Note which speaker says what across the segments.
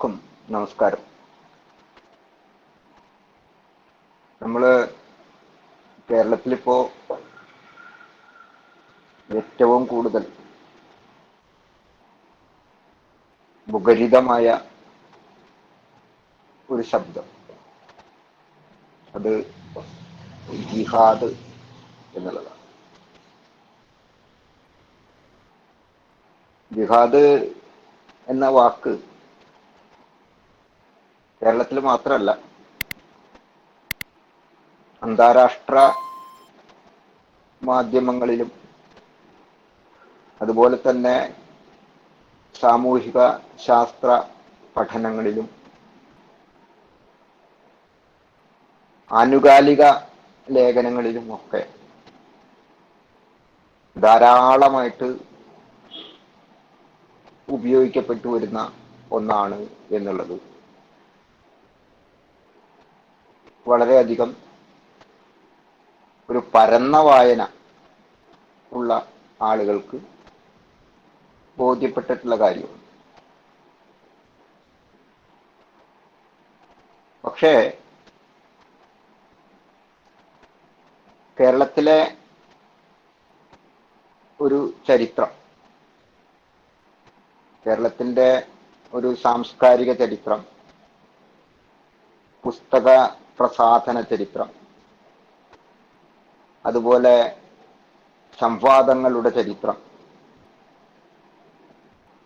Speaker 1: എല്ലാവർക്കും നമസ്കാരം. നമ്മള് കേരളത്തിലിപ്പോ ഏറ്റവും കൂടുതൽ മുഖരിതമായ ഒരു ശബ്ദം, അത് ജിഹാദ് എന്നുള്ളതാണ്. ജിഹാദ് എന്ന വാക്ക് കേരളത്തിൽ മാത്രമല്ല, അന്താരാഷ്ട്ര മാധ്യമങ്ങളിലും അതുപോലെ തന്നെ സാമൂഹിക ശാസ്ത്ര പഠനങ്ങളിലും ആനുകാലിക ലേഖനങ്ങളിലും ഒക്കെ ധാരാളമായിട്ട് ഉപയോഗിക്കപ്പെട്ടു വരുന്ന ഒന്നാണ് എന്നുള്ളത് വളരെയധികം ഒരു പരന്ന വായന ഉള്ള ആളുകൾക്ക് ബോധ്യപ്പെട്ടിട്ടുള്ള കാര്യമാണ്. പക്ഷേ കേരളത്തിലെ ഒരു ചരിത്രം, കേരളത്തിന്റെ ഒരു സാംസ്കാരിക ചരിത്രം, പുസ്തക പ്രസാധന ചരിത്രം, അതുപോലെ സംവാദങ്ങളുടെ ചരിത്രം,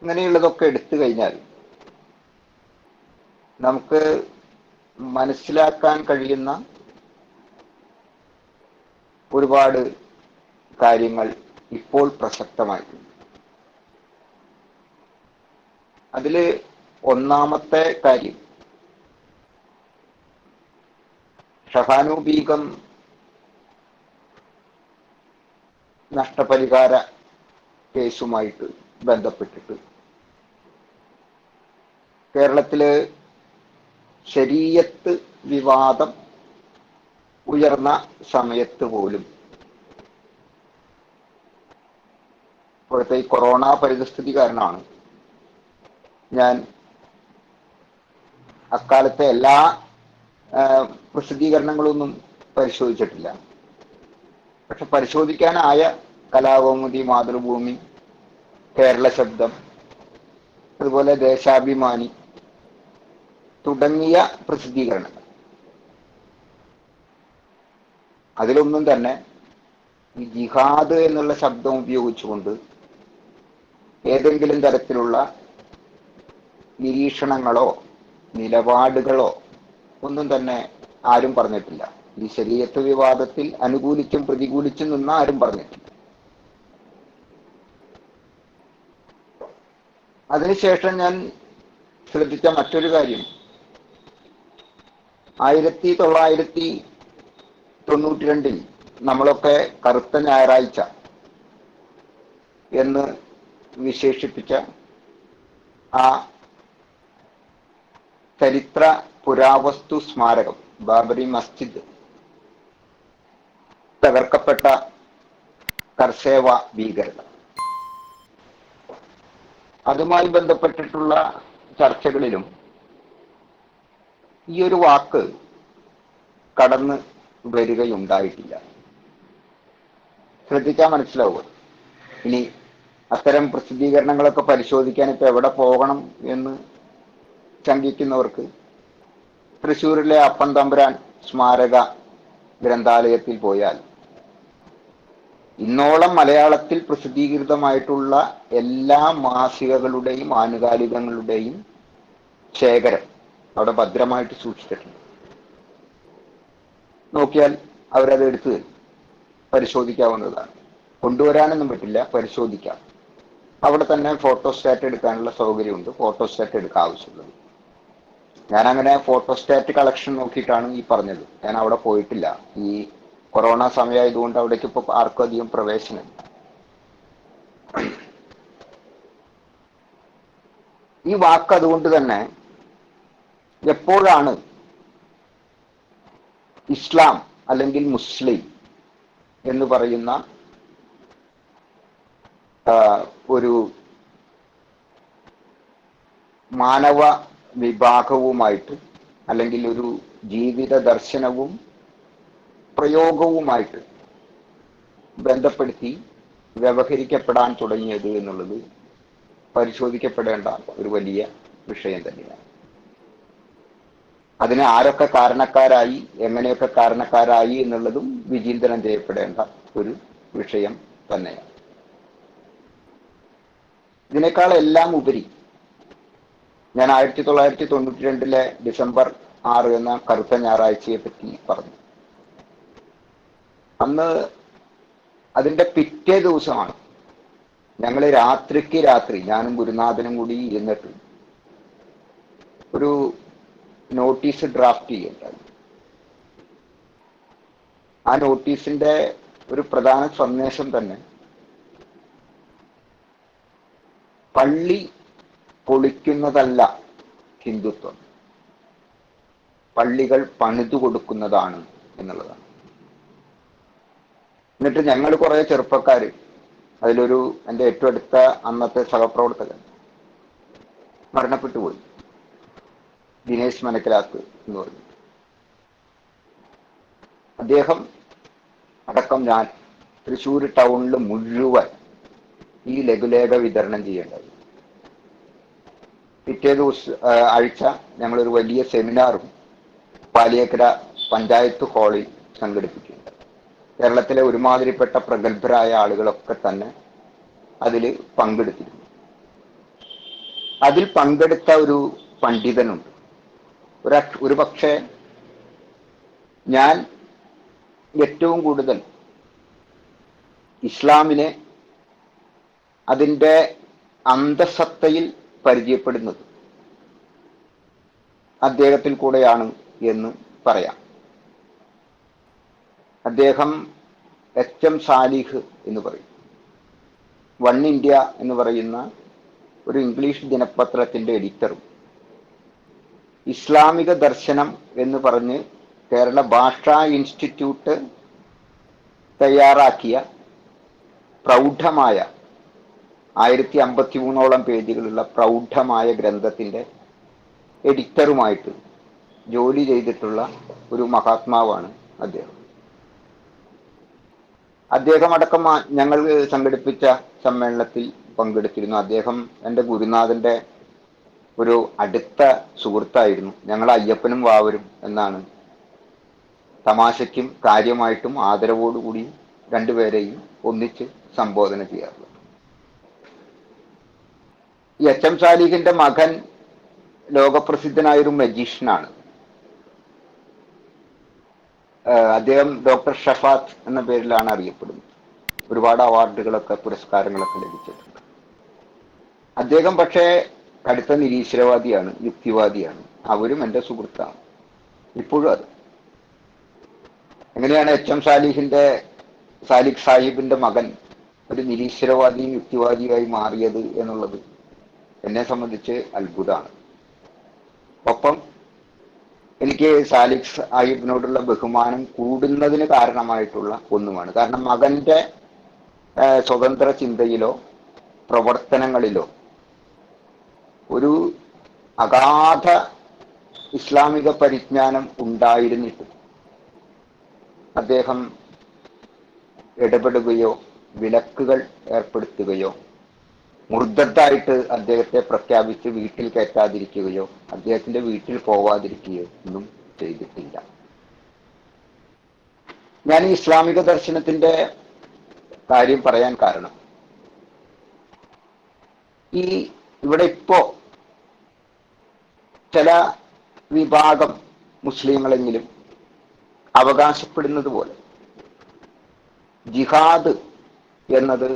Speaker 1: ഇങ്ങനെയുള്ളതൊക്കെ എടുത്തു കഴിഞ്ഞാൽ നമുക്ക് മനസ്സിലാക്കാൻ കഴിയുന്ന ഒരുപാട് കാര്യങ്ങൾ ഇപ്പോൾ പ്രസക്തമായിട്ടുണ്ട്. അതില് ഒന്നാമത്തെ കാര്യം, ഷഹാനു ബീഗം നഷ്ടപരിഹാര കേസുമായിട്ട് ബന്ധപ്പെട്ടിട്ട് കേരളത്തില് ശരീഅത്ത് വിവാദം ഉയർന്ന സമയത്ത് പോലും, ഇപ്പോഴത്തെ ഈ കൊറോണ പരിതസ്ഥിതി കാരണമാണ് ഞാൻ അക്കാലത്തെ എല്ലാ പ്രസിദ്ധീകരണങ്ങളൊന്നും പരിശോധിച്ചിട്ടില്ല. പക്ഷെ പരിശോധിക്കാനായ കലാകൗമുദി, മാതൃഭൂമി, കേരള ശബ്ദം, അതുപോലെ ദേശാഭിമാനി തുടങ്ങിയ പ്രസിദ്ധീകരണങ്ങൾ, അതിലൊന്നും തന്നെ ഈ ജിഹാദ് എന്നുള്ള ശബ്ദം ഉപയോഗിച്ചുകൊണ്ട് ഏതെങ്കിലും തരത്തിലുള്ള നിരീക്ഷണങ്ങളോ നിലപാടുകളോ ഒന്നും തന്നെ ആരും പറഞ്ഞിട്ടില്ല. ഈ ശരീഅത്ത് വിവാദത്തിൽ അനുകൂലിച്ചും പ്രതികൂലിച്ചും നിന്ന് ആരും പറഞ്ഞിട്ടില്ല. അതിനുശേഷം ഞാൻ ശ്രദ്ധിച്ച മറ്റൊരു കാര്യം, 1992 നമ്മളൊക്കെ കറുത്ത ഞായറാഴ്ച എന്ന് വിശേഷിപ്പിച്ച ആ ചരിത്ര പുരാവസ്തു സ്മാരകം, ബാബരി മസ്ജിദ് തകർക്കപ്പെട്ട കർസേവ ഭീകരത, അതുമായി ബന്ധപ്പെട്ടിട്ടുള്ള ചർച്ചകളിലും ഈ ഒരു വാക്ക് കടന്ന് വരികയുണ്ടായിട്ടില്ല. ശ്രദ്ധിച്ചാൽ മനസ്സിലാവുക. ഇനി അത്തരം പ്രസിദ്ധീകരണങ്ങളൊക്കെ പരിശോധിക്കാൻ ഇപ്പൊ എവിടെ പോകണം എന്ന് ശങ്കിക്കുന്നവർക്ക് തൃശ്ശൂരിലെ അപ്പൻ തമ്പുരാൻ സ്മാരക ഗ്രന്ഥാലയത്തിൽ പോയാൽ ഇന്നോളം മലയാളത്തിൽ പ്രസിദ്ധീകൃതമായിട്ടുള്ള എല്ലാ മാസികകളുടെയും ആനുകാലികങ്ങളുടെയും ശേഖരം അവിടെ ഭദ്രമായിട്ട് സൂക്ഷിച്ചിട്ടുണ്ട്. നോക്കിയാൽ അവരത് എടുത്തു തരും, പരിശോധിക്കാവുന്നതാണ്. കൊണ്ടുവരാനൊന്നും പറ്റില്ല, പരിശോധിക്കാം. അവിടെ തന്നെ ഫോട്ടോസ്റ്റാറ്റ് എടുക്കാനുള്ള സൗകര്യമുണ്ട്, ഫോട്ടോസ്റ്റാറ്റ് എടുക്കാൻ ആവശ്യമുള്ളത്. ഞാനങ്ങനെ ഫോട്ടോസ്റ്റാറ്റ് കളക്ഷൻ നോക്കിയിട്ടാണ് ഈ പറഞ്ഞത്. ഞാൻ അവിടെ പോയിട്ടില്ല. ഈ കൊറോണ സമയമായതുകൊണ്ട് അവിടേക്ക് ഇപ്പൊ ആർക്കും അധികം പ്രവേശനം. ഈ വാക്ക് അതുകൊണ്ട് തന്നെ എപ്പോഴാണ് ഇസ്ലാം അല്ലെങ്കിൽ മുസ്ലിം എന്ന് പറയുന്ന ഒരു മാനവ വിഭാഗവുമായിട്ട് അല്ലെങ്കിൽ ഒരു ജീവിത ദർശനവും പ്രയോഗവുമായിട്ട് ബന്ധപ്പെടുത്തി വ്യവഹരിക്കപ്പെടാൻ തുടങ്ങിയത് എന്നുള്ളത് പരിശോധിക്കപ്പെടേണ്ട ഒരു വലിയ വിഷയം തന്നെയാണ്. അതിന് ആരൊക്കെ കാരണക്കാരായി, എങ്ങനെയൊക്കെ കാരണക്കാരായി എന്നുള്ളതും വിചിന്തനം ചെയ്യപ്പെടേണ്ട ഒരു വിഷയം തന്നെയാണ്. ഇതിനേക്കാളെല്ലാം ഉപരി ഞാൻ 1992 ഡിസംബർ 6 എന്ന കറുത്ത ഞായറാഴ്ചയെ പറ്റി പറഞ്ഞു. അന്ന് അതിന്റെ പിറ്റേ ദിവസമാണ് ഞങ്ങൾ രാത്രിക്ക് രാത്രി ഞാനും ഗുരുനാഥനും കൂടി ഇരുന്നിട്ട് ഒരു നോട്ടീസ് ഡ്രാഫ്റ്റ് ചെയ്യേണ്ടത്. ആ നോട്ടീസിന്റെ ഒരു പ്രധാന സന്ദേശം തന്നെ പള്ളി പൊളിക്കുന്നതല്ല ഹിന്ദുത്വം, പള്ളികൾ പണിതു കൊടുക്കുന്നതാണ് എന്നുള്ളതാണ്. എന്നിട്ട് ഞങ്ങൾ കുറെ ചെറുപ്പക്കാര്, അതിലൊരു എൻ്റെ ഏറ്റവും അടുത്ത അന്നത്തെ സഹപ്രവർത്തകൻ മരണപ്പെട്ടു പോയി, ദിനേശ് മനക്കലാത്ത് എന്ന് പറഞ്ഞു. അദ്ദേഹം അടക്കം ഞാൻ തൃശ്ശൂർ ടൗണിൽ മുഴുവൻ ഈ ലഘുലേഖ വിതരണം ചെയ്യേണ്ടത്. പിറ്റേ ആഴ്ച ഞങ്ങളൊരു വലിയ സെമിനാറും പാലിയേക്കര പഞ്ചായത്ത് ഹാളിൽ സംഘടിപ്പിക്കുന്നുണ്ട്. കേരളത്തിലെ ഒരുമാതിരിപ്പെട്ട പ്രഗത്ഭരായ ആളുകളൊക്കെ തന്നെ അതിൽ പങ്കെടുത്തിരുന്നു. അതിൽ പങ്കെടുത്ത ഒരു പണ്ഡിതനുണ്ട്. ഒരു പക്ഷേ ഞാൻ ഏറ്റവും കൂടുതൽ ഇസ്ലാമിനെ അതിൻ്റെ അന്തസത്തയിൽ പരിചയപ്പെടുന്നത് അദ്ദേഹത്തിൽ കൂടെയാണ് എന്ന് പറയാം. അദ്ദേഹം എച്ച് എം സാലിഹ് എന്ന് പറയും. വൺ ഇന്ത്യ എന്ന് പറയുന്ന ഒരു ഇംഗ്ലീഷ് ദിനപത്രത്തിന്റെ എഡിറ്ററും ഇസ്ലാമിക ദർശനം എന്ന് പറഞ്ഞ് കേരള ഭാഷാ ഇൻസ്റ്റിറ്റ്യൂട്ട് തയ്യാറാക്കിയ പ്രൗഢമായ 1053 പേജുകളുള്ള പ്രൗഢമായ ഗ്രന്ഥത്തിന്റെ എഡിറ്ററുമായിട്ട് ജോലി ചെയ്തിട്ടുള്ള ഒരു മഹാത്മാവാണ് അദ്ദേഹം. അദ്ദേഹം അടക്കം ഞങ്ങൾ സംഘടിപ്പിച്ച സമ്മേളനത്തിൽ പങ്കെടുത്തിരുന്നു. അദ്ദേഹം എൻ്റെ ഗുരുനാഥന്റെ ഒരു അടുത്ത സുഹൃത്തായിരുന്നു. ഞങ്ങൾ അയ്യപ്പനും വാവരും എന്നാണ് തമാശയ്ക്കും കാര്യമായിട്ടും ആദരവോടുകൂടിയും രണ്ടുപേരെയും ഒന്നിച്ച് സംബോധന ചെയ്യാറുള്ളത്. ഈ എച്ച് എം സാലിഹിന്റെ മകൻ ലോകപ്രസിദ്ധനായൊരു മജീഷ്യനാണ്. അദ്ദേഹം ഡോക്ടർ ഷഫാത്ത് എന്ന പേരിലാണ് അറിയപ്പെടുന്നത്. ഒരുപാട് അവാർഡുകളൊക്കെ പുരസ്കാരങ്ങളൊക്കെ ലഭിച്ചിട്ടുണ്ട്. അദ്ദേഹം പക്ഷേ കടുത്ത നിരീശ്വരവാദിയാണ്, യുക്തിവാദിയാണ്. അവരും എൻ്റെ സുഹൃത്താണ് ഇപ്പോഴും. അത് എങ്ങനെയാണ് എച്ച് എം സാലിഹ് സാഹിബിന്റെ മകൻ ഒരു നിരീശ്വരവാദിയും യുക്തിവാദിയായി മാറിയത് എന്നുള്ളത് എന്നെ സംബന്ധിച്ച് അത്ഭുതമാണ്. ഒപ്പം എനിക്ക് സാലിഹ് സാഹിബിനോടുള്ള ബഹുമാനം കൂടുന്നതിന് കാരണമായിട്ടുള്ള ഒന്നുമാണ്. കാരണം മകന്റെ സ്വതന്ത്ര ചിന്തയിലോ പ്രവർത്തനങ്ങളിലോ ഒരു അഗാധ ഇസ്ലാമിക പരിജ്ഞാനം ഉണ്ടായിരുന്നിട്ടും അദ്ദേഹം ഇടപെടുകയോ വിലക്കുകൾ ഏർപ്പെടുത്തുകയോ മുർദ്ദത്തായിട്ട് അദ്ദേഹത്തെ പ്രഖ്യാപിച്ച് വീട്ടിൽ കയറ്റാതിരിക്കുകയോ അദ്ദേഹത്തിന്റെ വീട്ടിൽ പോവാതിരിക്കുകയോ ഒന്നും ചെയ്തിട്ടില്ല. ഞാൻ ഈ ഇസ്ലാമിക ദർശനത്തിന്റെ കാര്യം പറയാൻ കാരണം, ഇവിടെ ഇപ്പോ ചില വിഭാഗം മുസ്ലിങ്ങളെങ്കിലും അവകാശപ്പെടുന്നത് പോലെ ജിഹാദ് എന്നത്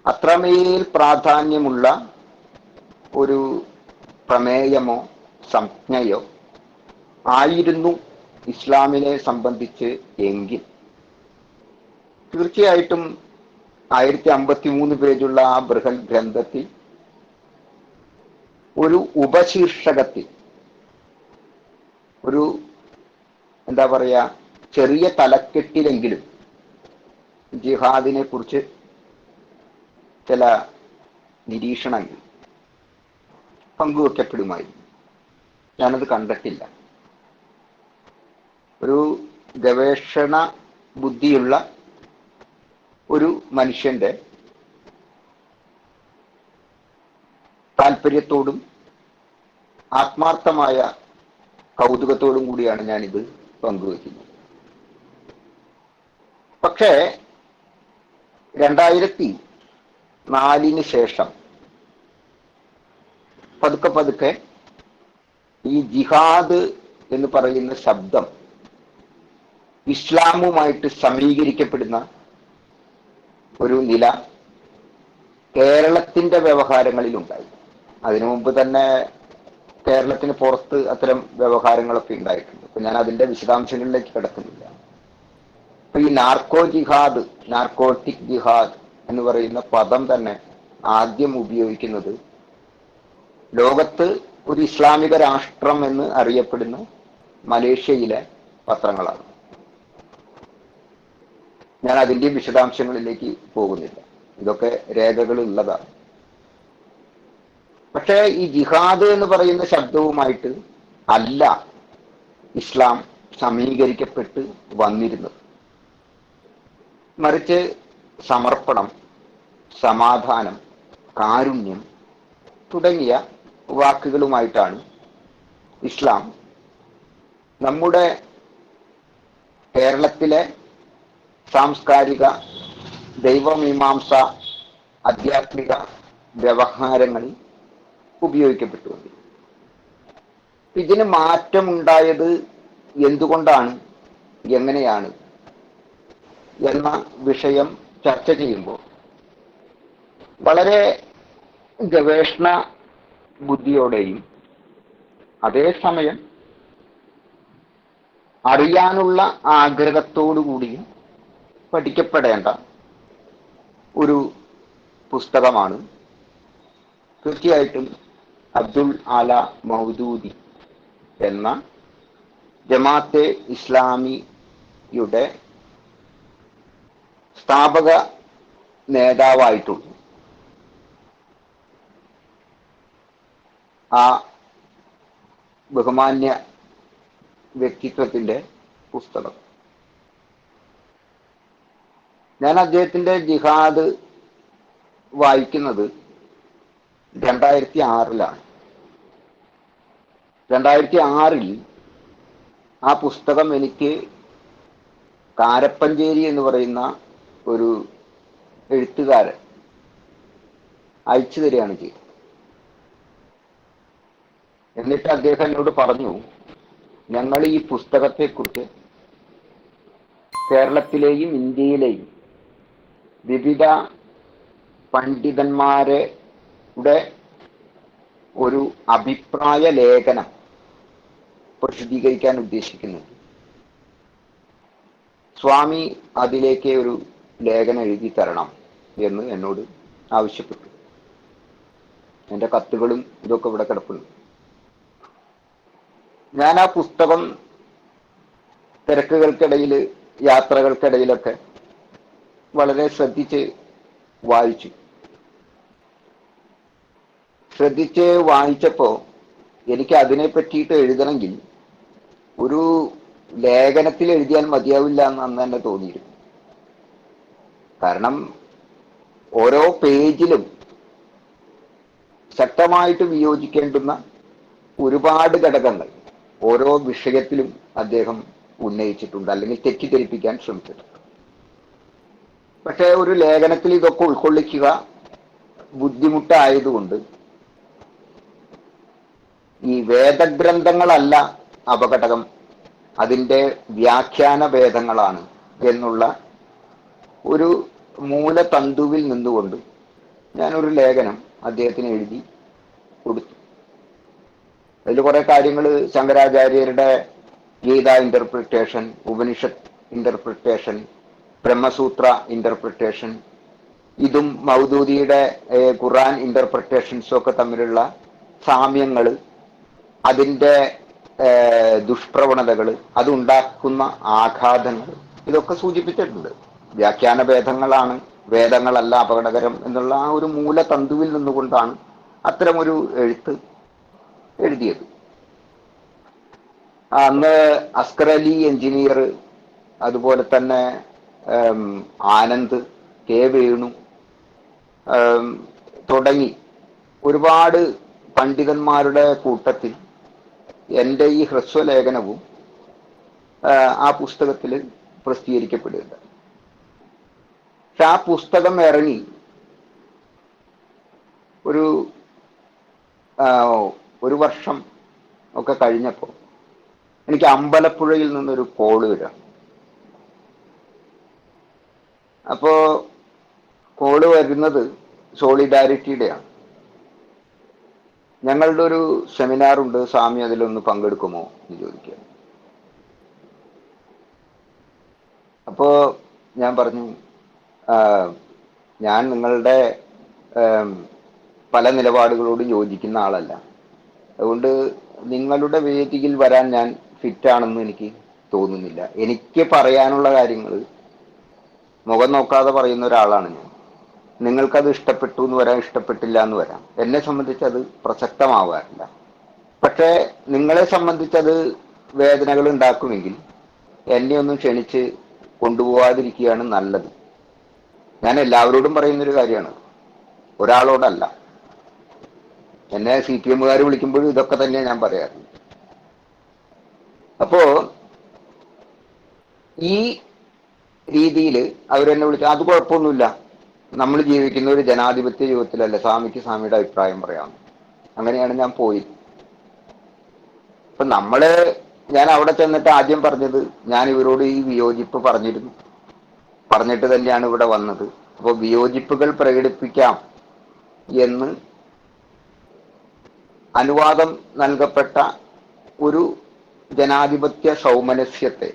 Speaker 1: അത്രമേൽ പ്രാധാന്യമുള്ള ഒരു പ്രമേയമോ സംജ്ഞയോ ആയിരുന്നു ഇസ്ലാമിനെ സംബന്ധിച്ച് എങ്കിൽ തീർച്ചയായിട്ടും 1053 പേജുള്ള ആ ബൃഹത് ഗ്രന്ഥത്തിൽ ഒരു ഉപശീർഷകത്തിൽ ഒരു എന്താ പറയാ ചെറിയ തലക്കെട്ടിലെങ്കിലും ജിഹാദിനെ കുറിച്ച് ചില നിരീക്ഷണങ്ങൾ പങ്കുവെക്കപ്പെടുമായിരുന്നു. ഞാനത് കണ്ടിട്ടില്ല. ഒരു ഗവേഷണ ബുദ്ധിയുള്ള ഒരു മനുഷ്യന്റെ താല്പര്യത്തോടും ആത്മാർത്ഥമായ കൗതുകത്തോടും കൂടിയാണ് ഞാനിത് പങ്കുവയ്ക്കുന്നത്. പക്ഷേ 2004 ശേഷം പതുക്കെ പതുക്കെ ഈ ജിഹാദ് എന്ന് പറയുന്ന ശബ്ദം ഇസ്ലാമുമായിട്ട് സമീകരിക്കപ്പെടുന്ന ഒരു നില കേരളത്തിന്റെ വ്യവഹാരങ്ങളിലുണ്ടായി. അതിനു മുമ്പ് തന്നെ കേരളത്തിന് പുറത്ത് അത്തരം വ്യവഹാരങ്ങളൊക്കെ ഉണ്ടായിട്ടുണ്ട്. അപ്പൊ ഞാൻ അതിന്റെ വിശദാംശങ്ങളിലേക്ക് കിടക്കുന്നില്ല. അപ്പൊ ഈ നാർക്കോ ജിഹാദ്, നാർക്കോട്ടിക് ജിഹാദ് എന്ന് പറയുന്ന പദം തന്നെ ആദ്യം ഉപയോഗിക്കുന്നത് ലോകത്ത് ഒരു ഇസ്ലാമിക രാഷ്ട്രം എന്ന് അറിയപ്പെടുന്ന മലേഷ്യയിലെ പത്രങ്ങളാണ്. ഞാൻ അതിന്റെ വിശദാംശങ്ങളിലേക്ക് പോകുന്നില്ല, ഇതൊക്കെ രേഖകളുള്ളതാണ്. പക്ഷേ ഈ ജിഹാദ് എന്ന് പറയുന്ന ശബ്ദവുമായിട്ട് അല്ല ഇസ്ലാം സമീകരിക്കപ്പെട്ട് വന്നിരുന്നത്. മറിച്ച് സമർപ്പണം, സമാധാനം, കാരുണ്യം തുടങ്ങിയ വാക്കുകളുമായിട്ടാണ് ഇസ്ലാം നമ്മുടെ കേരളത്തിലെ സാംസ്കാരിക, ദൈവമീമാംസ, ആധ്യാത്മിക വ്യവഹാരങ്ങളിൽ ഉപയോഗിക്കപ്പെട്ടുകൊണ്ട്. ഇതിന് മാറ്റമുണ്ടായത് എന്തുകൊണ്ടാണ്, എങ്ങനെയാണ് എന്ന വിഷയം ചർച്ച ചെയ്യുമ്പോൾ വളരെ ഗവേഷണ ബുദ്ധിയോടെയും അതേസമയം അറിയാനുള്ള ആഗ്രഹത്തോടുകൂടിയും പഠിക്കപ്പെടേണ്ട ഒരു പുസ്തകമാണ് തീർച്ചയായിട്ടും അബ്ദുൽ ആല മൗദൂദി എന്ന ജമാഅത്തെ ഇസ്ലാമിയുടെ സ്ഥാപക നേതാവായിട്ടുള്ള ആ ബഹുമാന്യ വ്യക്തിത്വത്തിന്റെ പുസ്തകം. ഞാൻ അദ്ദേഹത്തിന്റെ ജിഹാദ് വായിക്കുന്നത് 2006 2006 ആ പുസ്തകം എനിക്ക് കാരപ്പഞ്ചേരി എന്ന് പറയുന്ന ഒരു എഴുത്തുകാരൻ അയച്ചു തരികയാണ് ചെയ്തത്. എന്നിട്ട് അദ്ദേഹം എന്നോട് പറഞ്ഞു, ഞങ്ങൾ ഈ പുസ്തകത്തെക്കുറിച്ച് കേരളത്തിലെയും ഇന്ത്യയിലെയും വിവിധ പണ്ഡിതന്മാരുടെ ഒരു അഭിപ്രായ ലേഖനം പ്രസിദ്ധീകരിക്കാൻ ഉദ്ദേശിക്കുന്നുണ്ട്. സ്വാമി അതിലേക്ക് ഒരു ലേഖനം എഴുതി തരണം എന്ന് എന്നോട് ആവശ്യപ്പെട്ടു. എൻ്റെ കത്തുകളും ഇതൊക്കെ ഇവിടെ കിടപ്പുണ്ട്. ഞാൻ ആ പുസ്തകം തിരക്കുകൾക്കിടയിൽ, യാത്രകൾക്കിടയിലൊക്കെ വളരെ ശ്രദ്ധിച്ച് വായിച്ചു. ശ്രദ്ധിച്ച് വായിച്ചപ്പോൾ എനിക്ക് അതിനെ പറ്റിയിട്ട് എഴുതണമെങ്കിൽ ഒരു ലേഖനത്തിൽ എഴുതിയാൽ മതിയാവില്ല എന്ന് അന്ന് തന്നെ തോന്നിയിരുന്നു. കാരണം ഓരോ പേജിലും ശക്തമായിട്ട് വിയോജിക്കേണ്ടുന്ന ഒരുപാട് ഘടകങ്ങൾ ഓരോ വിഷയത്തിലും അദ്ദേഹം ഉന്നയിച്ചിട്ടുണ്ട്, അല്ലെങ്കിൽ തെറ്റിദ്ധരിപ്പിക്കാൻ ശ്രമിച്ചിട്ടുണ്ട്. പക്ഷേ ഒരു ലേഖനത്തിൽ ഇതൊക്കെ ഉൾക്കൊള്ളിക്കുക ബുദ്ധിമുട്ടായതുകൊണ്ട് ഈ വേദഗ്രന്ഥങ്ങളല്ല അപകടകം, അതിൻ്റെ വ്യാഖ്യാന ഭേദങ്ങളാണ് എന്നുള്ള ഒരു മൂലതന്തുവിൽ നിന്നുകൊണ്ട് ഞാനൊരു ലേഖനം അദ്ദേഹത്തിന് എഴുതി കൊടുത്തു. അതിൽ കുറെ കാര്യങ്ങൾ ശങ്കരാചാര്യരുടെ ഗീത ഇന്റർപ്രിട്ടേഷൻ, ഉപനിഷത്ത് ഇന്റർപ്രിട്ടേഷൻ, ബ്രഹ്മസൂത്ര ഇന്റർപ്രിട്ടേഷൻ, ഇതും മൗദൂദിയുടെ ഖുർആൻ ഇന്റർപ്രിട്ടേഷൻസും ഒക്കെ തമ്മിലുള്ള സാമ്യങ്ങൾ, അതിൻ്റെ ദുഷ്പ്രവണതകൾ, അതുണ്ടാക്കുന്ന ആഘാതങ്ങൾ, ഇതൊക്കെ സൂചിപ്പിച്ചിട്ടുണ്ട്. വ്യാഖ്യാന ഭേദങ്ങളാണ്, വേദങ്ങളല്ല അപകടകരം എന്നുള്ള ആ ഒരു മൂലതന്തുവിൽ നിന്നുകൊണ്ടാണ് അത്തരമൊരു എഴുത്ത് എഴുതിയത്. അന്ന് അസ്കർ അലി എഞ്ചിനീയർ, അതുപോലെ തന്നെ ആനന്ദ്, കെ വേണു തുടങ്ങി ഒരുപാട് പണ്ഡിതന്മാരുടെ കൂട്ടത്തിൽ എൻ്റെ ഈ ഹ്രസ്വലേഖനവും ആ പുസ്തകത്തിൽ പ്രസിദ്ധീകരിക്കപ്പെടുകയുണ്ട്. പക്ഷെ ആ പുസ്തകം ഇറങ്ങി ഒരു വർഷം ഒക്കെ കഴിഞ്ഞപ്പോൾ എനിക്ക് അമ്പലപ്പുഴയിൽ നിന്നൊരു കോള് വരാം. അപ്പോ കോള് വരുന്നത് സോളിഡാരിറ്റിയുടെയാണ്. ഞങ്ങളുടെ ഒരു സെമിനാറുണ്ട്, സ്വാമി അതിലൊന്ന് പങ്കെടുക്കുമോ എന്ന് ചോദിക്കുക. അപ്പോ ഞാൻ പറഞ്ഞു, ഞാൻ നിങ്ങളുടെ പല നിലപാടുകളോട് യോജിക്കുന്ന ആളല്ല, അതുകൊണ്ട് നിങ്ങളുടെ വേദിയിൽ വരാൻ ഞാൻ ഫിറ്റാണെന്ന് എനിക്ക് തോന്നുന്നില്ല. എനിക്ക് പറയാനുള്ള കാര്യങ്ങൾ മുഖം നോക്കാതെ പറയുന്ന ഒരാളാണ് ഞാൻ. നിങ്ങൾക്കത് ഇഷ്ടപ്പെട്ടു എന്ന് വരാം, ഇഷ്ടപ്പെട്ടില്ല എന്ന് വരാം. എന്നെ സംബന്ധിച്ച് അത് പ്രസക്തമാവാറില്ല. പക്ഷേ നിങ്ങളെ സംബന്ധിച്ചത് വേദനകൾ ഉണ്ടാക്കുമെങ്കിൽ എന്നെ ഒന്നും ക്ഷണിച്ച് കൊണ്ടുപോകാതിരിക്കുകയാണ് നല്ലത്. ഞാൻ എല്ലാവരോടും പറയുന്നൊരു കാര്യമാണ്, ഒരാളോടല്ല. എന്നെ CPM-കാർ വിളിക്കുമ്പോഴും ഇതൊക്കെ തന്നെയാണ് ഞാൻ പറയാറുള്ളത്. അപ്പോ ഈ രീതിയിൽ അവരെന്നെ വിളിച്ചു, അത് കുഴപ്പമൊന്നുമില്ല, നമ്മൾ ജീവിക്കുന്ന ഒരു ജനാധിപത്യ ജീവിതത്തിലല്ലേ, സ്വാമിക്ക് സ്വാമിയുടെ അഭിപ്രായം പറയാം. അങ്ങനെയാണ് ഞാൻ പോയി. അപ്പൊ ഞാൻ അവിടെ ചെന്നിട്ട് ആദ്യം പറഞ്ഞത്, ഞാൻ ഇവരോട് ഈ വിയോജിപ്പ് പറഞ്ഞിട്ട് തന്നെയാണ് ഇവിടെ വന്നത്. അപ്പോൾ വിയോജിപ്പുകൾ പ്രകടിപ്പിക്കാം എന്ന് അനുവാദം നൽകപ്പെട്ട ഒരു ജനാധിപത്യ സൗമനസ്യത്തെ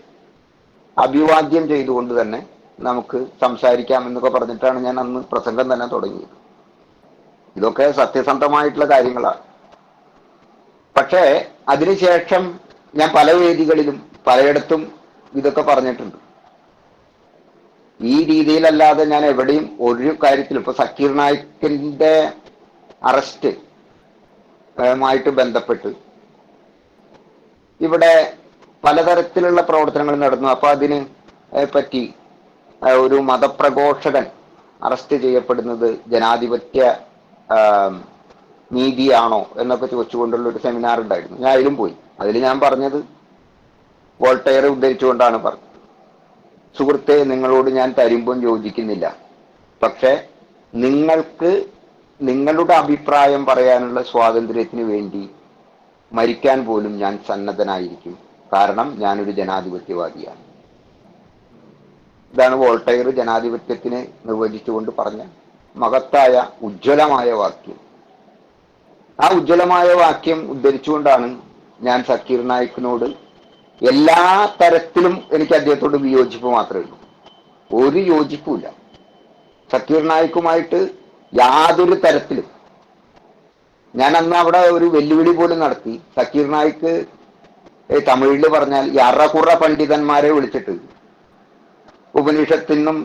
Speaker 1: അഭിവാദ്യം ചെയ്തുകൊണ്ട് തന്നെ നമുക്ക് സംസാരിക്കാം എന്നൊക്കെ പറഞ്ഞിട്ടാണ് ഞാൻ അന്ന് പ്രസംഗം തന്നെ തുടങ്ങിയത്. ഇതൊക്കെ സത്യസന്ധമായിട്ടുള്ള കാര്യങ്ങളാണ്. പക്ഷേ അതിനുശേഷം ഞാൻ പല വേദികളിലും പലയിടത്തും ഇതൊക്കെ പറഞ്ഞിട്ടുണ്ട്. ഈ രീതിയിലല്ലാതെ ഞാൻ എവിടെയും ഒരു കാര്യത്തിലും, ഇപ്പൊ സക്കീർ നായിക്കിന്റെ അറസ്റ്റ് മായിട്ട് ബന്ധപ്പെട്ട് ഇവിടെ പലതരത്തിലുള്ള പ്രവർത്തനങ്ങൾ നടന്നു. അപ്പൊ അതിന് പറ്റി ഒരു മതപ്രഘോഷകൻ അറസ്റ്റ് ചെയ്യപ്പെടുന്നത് ജനാധിപത്യ നീതിയാണോ എന്നൊക്കെ ചോദിച്ചുകൊണ്ടുള്ള ഒരു സെമിനാർ ഉണ്ടായിരുന്നു. ഞാൻ അതിലും പോയി. അതിൽ ഞാൻ പറഞ്ഞത് വോൾട്ടയറെ ഉദ്ധരിച്ചുകൊണ്ടാണ് പറഞ്ഞത്. സുഹൃത്തെ, നിങ്ങളോട് ഞാൻ തരുമ്പം യോജിക്കുന്നില്ല, പക്ഷെ നിങ്ങൾക്ക് നിങ്ങളുടെ അഭിപ്രായം പറയാനുള്ള സ്വാതന്ത്ര്യത്തിന് വേണ്ടി മരിക്കാൻ പോലും ഞാൻ സന്നദ്ധനായിരിക്കും, കാരണം ഞാനൊരു ജനാധിപത്യവാദിയാണ്. ഇതാണ് വോൾട്ടയർ ജനാധിപത്യത്തിനെ നിർവചിച്ചുകൊണ്ട് പറഞ്ഞ മഹത്തായ ഉജ്ജ്വലമായ വാക്യം. ആ ഉജ്ജ്വലമായ വാക്യം ഉദ്ധരിച്ചുകൊണ്ടാണ് ഞാൻ സക്കീർ നായിക്കിനോട് എല്ലാ തരത്തിലും എനിക്ക് അദ്ദേഹത്തോട് വിയോജിപ്പ് മാത്രമേ ഉള്ളൂ, ഒരു യോജിപ്പുമില്ല. സക്കീർ നായിക്കുമായിട്ട് യാതൊരു തരത്തിലും. ഞാൻ അന്ന് അവിടെ ഒരു വെല്ലുവിളി പോലും നടത്തി. സക്കീർ നായിക്ക് തമിഴിൽ പറഞ്ഞാൽ യറകുറ പണ്ഡിതന്മാരെ വിളിച്ചിട്ട് ഉപനിഷത്തിനും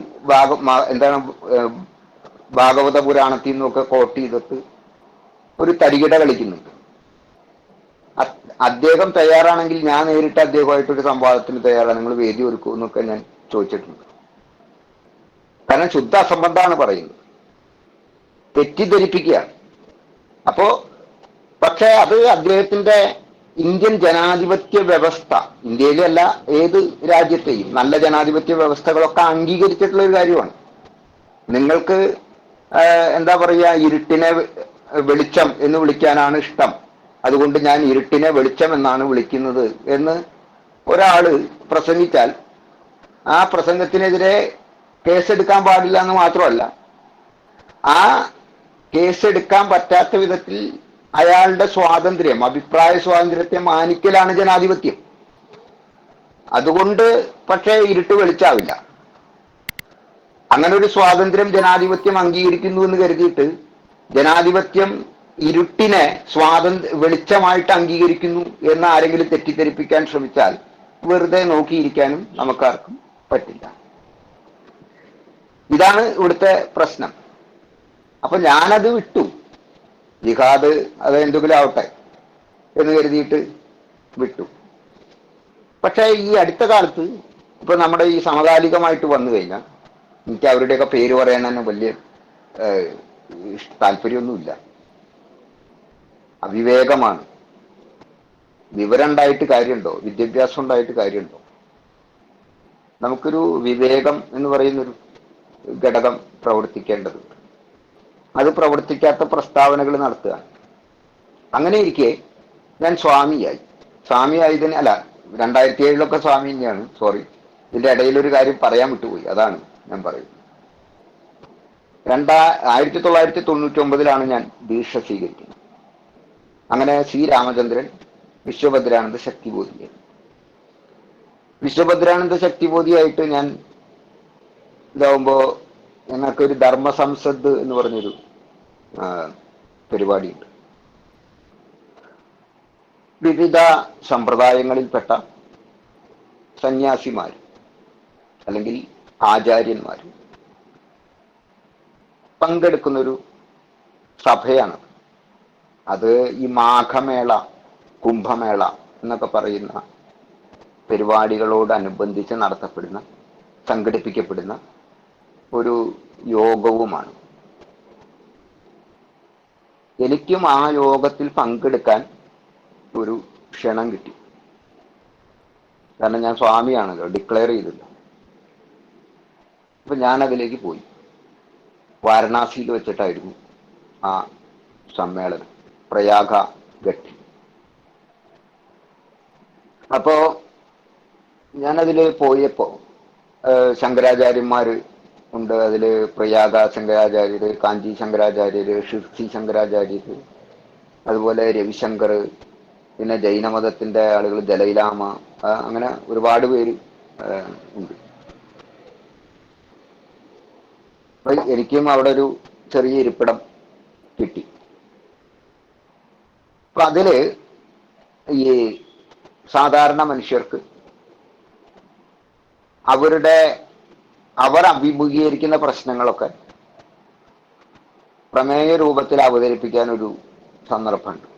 Speaker 1: ഭാഗവത പുരാണത്തിൽ നിന്നൊക്കെ കോട്ട് ചെയ്തിട്ട് ഒരു തരികിട കളിക്കുന്നുണ്ട്. അദ്ദേഹം തയ്യാറാണെങ്കിൽ ഞാൻ നേരിട്ട് അദ്ദേഹമായിട്ടൊരു സംവാദത്തിന് തയ്യാറാണ്, നിങ്ങൾ വേദി ഒരുക്കും എന്നൊക്കെ ഞാൻ ചോദിച്ചിട്ടുണ്ട്. കാരണം ശുദ്ധ അസംബന്ധമാണ് പറയുന്നത്, തെറ്റിദ്ധരിപ്പിക്കുകയാണ്. അപ്പോ പക്ഷെ അത് അദ്ദേഹത്തിന്റെ ഇന്ത്യൻ ജനാധിപത്യ വ്യവസ്ഥ, ഇന്ത്യയിലല്ല ഏത് രാജ്യത്തെയും നല്ല ജനാധിപത്യ വ്യവസ്ഥകളൊക്കെ അംഗീകരിച്ചിട്ടുള്ള ഒരു കാര്യമാണ്. നിങ്ങൾക്ക് എന്താ പറയുക, ഇരുട്ടിനെ വെളിച്ചം എന്ന് വിളിക്കാനാണ് ഇഷ്ടം, അതുകൊണ്ട് ഞാൻ ഇരുട്ടിനെ വെളിച്ചം എന്നാണ് വിളിക്കുന്നത് എന്ന് ഒരാള് പ്രസംഗിച്ചാൽ ആ പ്രസംഗത്തിനെതിരെ കേസെടുക്കാൻ പാടില്ല എന്ന് മാത്രമല്ല, ആ കേസെടുക്കാൻ പറ്റാത്ത വിധത്തിൽ അയാളുടെ സ്വാതന്ത്ര്യം, അഭിപ്രായ സ്വാതന്ത്ര്യത്തെ മാനിക്കലാണ് ജനാധിപത്യം. അതുകൊണ്ട് പക്ഷേ ഇരുട്ട് വെളിച്ചാവില്ല. അങ്ങനെ ഒരു സ്വാതന്ത്ര്യം ജനാധിപത്യം അംഗീകരിക്കുന്നു എന്ന് കരുതിയിട്ട് ജനാധിപത്യം ഇരുട്ടിനെ വെളിച്ചമായിട്ട് അംഗീകരിക്കുന്നു എന്ന് ആരെങ്കിലും തെറ്റിദ്ധരിപ്പിക്കാൻ ശ്രമിച്ചാൽ വെറുതെ നോക്കിയിരിക്കാനും നമുക്കാർക്കും പറ്റില്ല. ഇതാണ് ഇവിടുത്തെ പ്രശ്നം. അപ്പൊ ഞാനത് വിട്ടു. ജിഹാദ് അത് എന്തെങ്കിലും ആവട്ടെ എന്ന് കരുതിയിട്ട് വിട്ടു. പക്ഷേ ഈ അടുത്ത കാലത്ത് ഇപ്പൊ നമ്മുടെ ഈ സമകാലികമായിട്ട് വന്നു കഴിഞ്ഞാൽ എനിക്ക് അവരുടെയൊക്കെ പേര് പറയാൻ തന്നെ വലിയ താല്പര്യമൊന്നുമില്ല. അവിവേകമാണ്. വിവരം ഉണ്ടായിട്ട് കാര്യമുണ്ടോ? വിദ്യാഭ്യാസം ഉണ്ടായിട്ട് കാര്യമുണ്ടോ? നമുക്കൊരു വിവേകം എന്ന് പറയുന്നൊരു ഘടകം പ്രവർത്തിക്കേണ്ടതുണ്ട്. അത് പ്രവർത്തിക്കാത്ത പ്രസ്താവനകൾ നടത്തുക. അങ്ങനെ ഇരിക്കെ ഞാൻ സ്വാമിയായി. സ്വാമിയായതിന് അല്ല, 2007 സ്വാമി തന്നെയാണ്. സോറി, ഇതിന്റെ ഇടയിലൊരു കാര്യം പറയാൻ വിട്ടുപോയി, അതാണ് ഞാൻ പറയുന്നത്. 1999 ഞാൻ ദീക്ഷ സ്വീകരിക്കുന്നത്. അങ്ങനെ സി രാമചന്ദ്രൻ വിശ്വഭദ്രാനന്ദ ശക്തിബോധിയായി. വിശ്വഭദ്രാനന്ദ ശക്തിബോധിയായിട്ട് ഞാൻ ഇതാവുമ്പോ ഞങ്ങൾക്കൊരു ധർമ്മ സംസദ് എന്ന് പറഞ്ഞൊരു പരിപാടിയുണ്ട്. വിവിധ സമ്പ്രദായങ്ങളിൽപ്പെട്ട സന്യാസിമാർ അല്ലെങ്കിൽ ആചാര്യന്മാർ പങ്കെടുക്കുന്നൊരു സഭയാണ്. അത് ഈ മാഘമേള, കുംഭമേള എന്നൊക്കെ പറയുന്ന പരിപാടികളോടനുബന്ധിച്ച് നടത്തപ്പെടുന്ന, സംഘടിപ്പിക്കപ്പെടുന്ന ഒരു യോഗവുമാണ്. എനിക്കും ആ യോഗത്തിൽ പങ്കെടുക്കാൻ ഒരു ക്ഷണം കിട്ടി. കാരണം ഞാൻ സ്വാമിയാണല്ലോ, ഡിക്ലെയർ ചെയ്തല്ലോ. അപ്പൊ ഞാൻ അതിലേക്ക് പോയി. വാരണാസിയിൽ വെച്ചിട്ടായിരുന്നു ആ സമ്മേളനം, പ്രയാഗ ഘട്ടി. അപ്പോ ഞാനതില് പോയപ്പോ ശങ്കരാചാര്യന്മാര് ഉണ്ട്. അതില് പ്രയാഗ ശങ്കരാചാര്യര്, കാഞ്ചി ശങ്കരാചാര്യര്, ഷിർസി ശങ്കരാചാര്യര്, അതുപോലെ രവിശങ്കർ, പിന്നെ ജൈനമതത്തിന്റെ ആളുകൾ, ദലൈലാമ, അങ്ങനെ ഒരുപാട് പേര് ഉണ്ട്. അപ്പൊ എനിക്കും അവിടെ ഒരു ചെറിയ ഇരിപ്പിടം കിട്ടി. അപ്പൊ അതില് ഈ സാധാരണ മനുഷ്യർക്ക് അവർ അഭിമുഖീകരിക്കുന്ന പ്രശ്നങ്ങളൊക്കെ പ്രമേയ രൂപത്തിൽ അവതരിപ്പിക്കാൻ ഒരു സന്ദർഭമുണ്ട്.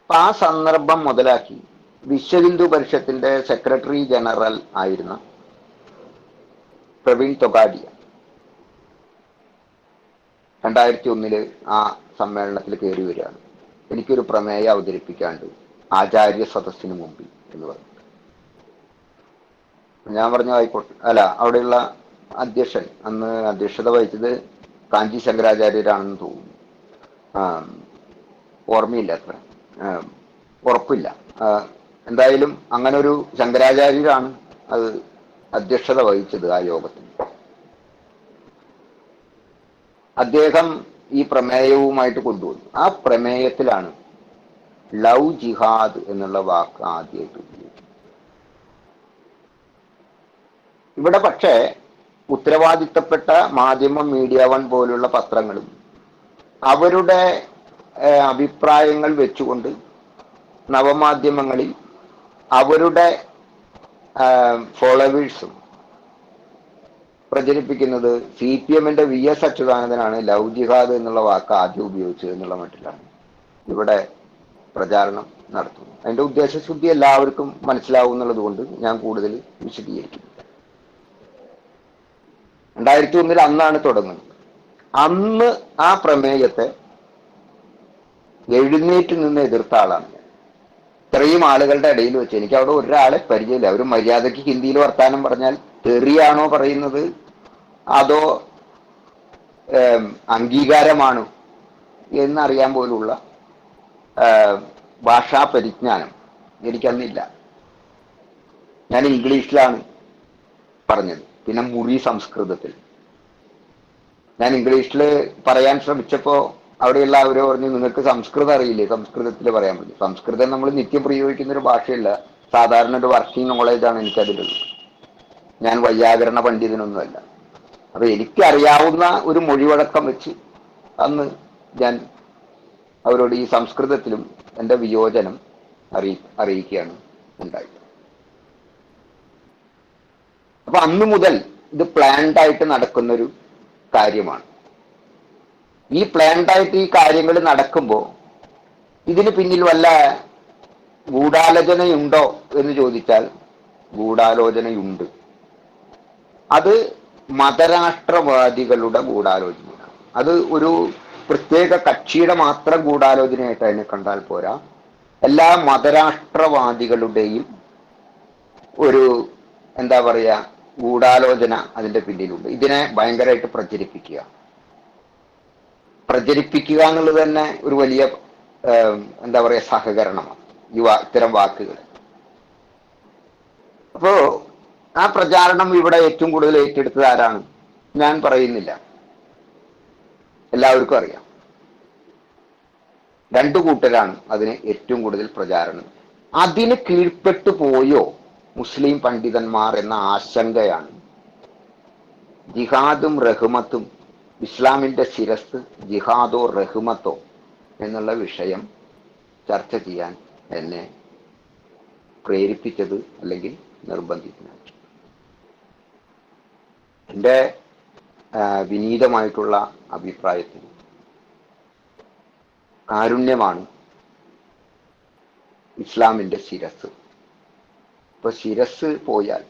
Speaker 1: അപ്പൊ ആ സന്ദർഭം മുതലാക്കി വിശ്വഹിന്ദു പരിഷത്തിന്റെ സെക്രട്ടറി ജനറൽ ആയിരുന്ന പ്രവീൺ തൊഗാഡിയ 2001 ആ സമ്മേളനത്തിൽ കയറി വരികയാണ്. എനിക്കൊരു പ്രമേയം അവതരിപ്പിക്കാണ്ട് ആചാര്യ സദസ്സിന് മുമ്പിൽ എന്ന് പറഞ്ഞു. ഞാൻ പറഞ്ഞു ആയിക്കോട്ടെ. അല്ല, അവിടെയുള്ള അധ്യക്ഷൻ, അന്ന് അധ്യക്ഷത വഹിച്ചത് കാഞ്ചി ശങ്കരാചാര്യരാണെന്ന് തോന്നുന്നു, ഓർമ്മയില്ല അത്ര, ഉറപ്പില്ല. എന്തായാലും അങ്ങനെ ഒരു ശങ്കരാചാര്യരാണ് അത് അധ്യക്ഷത വഹിച്ചത് ആ യോഗത്തിൽ. അദ്ദേഹം ഈ പ്രമേയവുമായിട്ട് കൊണ്ടുവന്നു. ആ പ്രമേയത്തിലാണ് ലവ് ജിഹാദ് എന്നുള്ള വാക്ക് ആദ്യമായിട്ട് ഉപയോഗിച്ചത്. ഇവിടെ പക്ഷേ ഉത്തരവാദിത്തപ്പെട്ട മാധ്യമം, മീഡിയ വൺ പോലുള്ള പത്രങ്ങളും അവരുടെ അഭിപ്രായങ്ങൾ വെച്ചുകൊണ്ട് നവമാധ്യമങ്ങളിൽ അവരുടെ ഫോളോവേഴ്സും പ്രചരിപ്പിക്കുന്നത് CPM-ന്റെ VS അച്യുതാനന്ദനാണ് ലവ് ജിഹാദ് എന്നുള്ള വാക്ക് ആദ്യം ഉപയോഗിച്ചത് എന്നുള്ള മട്ടിലാണ് ഇവിടെ പ്രചാരണം നടത്തുന്നത്. അതിന്റെ ഉദ്ദേശശുദ്ധി എല്ലാവർക്കും മനസ്സിലാവും എന്നുള്ളത് കൊണ്ട് ഞാൻ കൂടുതൽ വിശദീകരിക്കുന്നു. 2001 അന്നാണ് തുടങ്ങുന്നത്. അന്ന് ആ പ്രമേയത്തെ എഴുന്നേറ്റ് നിന്ന് എതിർത്ത ആളാണ് ഞാൻ. ഇത്രയും ആളുകളുടെ ഇടയിൽ വെച്ച് എനിക്ക് അവിടെ ഒരാളെ പരിചയമില്ല. അവർ മര്യാദയ്ക്ക് ഹിന്ദിയിൽ വർത്താനം പറഞ്ഞാൽ തെറിയാണോ പറയുന്നത് അതോ അംഗീകാരമാണോ എന്നറിയാൻ പോലുള്ള ഭാഷാ പരിജ്ഞാനം എനിക്കന്നില്ല. ഞാൻ ഇംഗ്ലീഷിലാണ് പറഞ്ഞത്, പിന്നെ മുറി സംസ്കൃതത്തിൽ. ഞാൻ ഇംഗ്ലീഷിൽ പറയാൻ ശ്രമിച്ചപ്പോ അവിടെയുള്ള അവര് പറഞ്ഞു, നിങ്ങൾക്ക് സംസ്കൃതം അറിയില്ലേ, സംസ്കൃതത്തിൽ പറയാൻ പറ്റും. സംസ്കൃതം നമ്മൾ നിത്യം പ്രയോഗിക്കുന്ന ഒരു ഭാഷയല്ല, സാധാരണ ഒരു വർക്കിംഗ് നോളേജാണ് എനിക്കതിലുള്ളത്. ഞാൻ വൈയാകരണ പണ്ഡിതനൊന്നുമല്ല. അപ്പൊ എനിക്കറിയാവുന്ന ഒരു മൊഴിവഴക്കം വെച്ച് അന്ന് ഞാൻ അവരോട് ഈ സംസ്കൃതത്തിലും എൻ്റെ വിയോജനം അറിയിക്കുകയാണ് ഉണ്ടായത്. അപ്പൊ അന്നു മുതൽ ഇത് പ്ലാൻഡ് ആയിട്ട് നടക്കുന്നൊരു കാര്യമാണ്. ഈ പ്ലാൻഡ് ആയിട്ട് ഈ കാര്യങ്ങൾ നടക്കുമ്പോൾ ഇതിന് പിന്നിൽ വല്ല ഗൂഢാലോചനയുണ്ടോ എന്ന് ചോദിച്ചാൽ ഗൂഢാലോചനയുണ്ട്. അത് മതരാഷ്ട്രവാദികളുടെ ഗൂഢാലോചനയാണ്. അത് ഒരു പ്രത്യേക കക്ഷിയുടെ മാത്രം ഗൂഢാലോചനയായിട്ട് അതിനെ കണ്ടാൽ പോരാ. എല്ലാ മതരാഷ്ട്രവാദികളുടെയും ഒരു എന്താ പറയുക ഗൂഢാലോചന അതിന്റെ പിന്നിലുണ്ട്. ഇതിനെ ഭയങ്കരമായിട്ട് പ്രചരിപ്പിക്കുക എന്നുള്ളത് തന്നെ ഒരു വലിയ എന്താ പറയുക സഹകരണമാണ് ഇത്തരം വാക്കുകൾ. അപ്പോ ആ പ്രചാരണം ഇവിടെ ഏറ്റവും കൂടുതൽ ഏറ്റെടുത്തത് ആരാണ്? ഞാൻ പറയുന്നില്ല, എല്ലാവർക്കും അറിയാം. രണ്ടു കൂട്ടരാണ് അതിന് ഏറ്റവും കൂടുതൽ പ്രചാരണം. അതിന് കീഴ്പ്പെട്ടു പോയോ മുസ്ലിം പണ്ഡിതന്മാർ എന്ന ആശങ്കയാണ് ജിഹാദും റഹ്മത്തും, ഇസ്ലാമിന്റെ ശിരസ് ജിഹാദോ റഹ്മത്തോ എന്നുള്ള വിഷയം ചർച്ച ചെയ്യാൻ എന്നെ പ്രേരിപ്പിച്ചത് അല്ലെങ്കിൽ നിർബന്ധിതനാക്കി. എൻ്റെ വിനീതമായിട്ടുള്ള അഭിപ്രായത്തിൽ കാരുണ്യമാണ് ഇസ്ലാമിന്റെ ശിരസ്. ഇപ്പൊ ശിരസ് പോയാൽ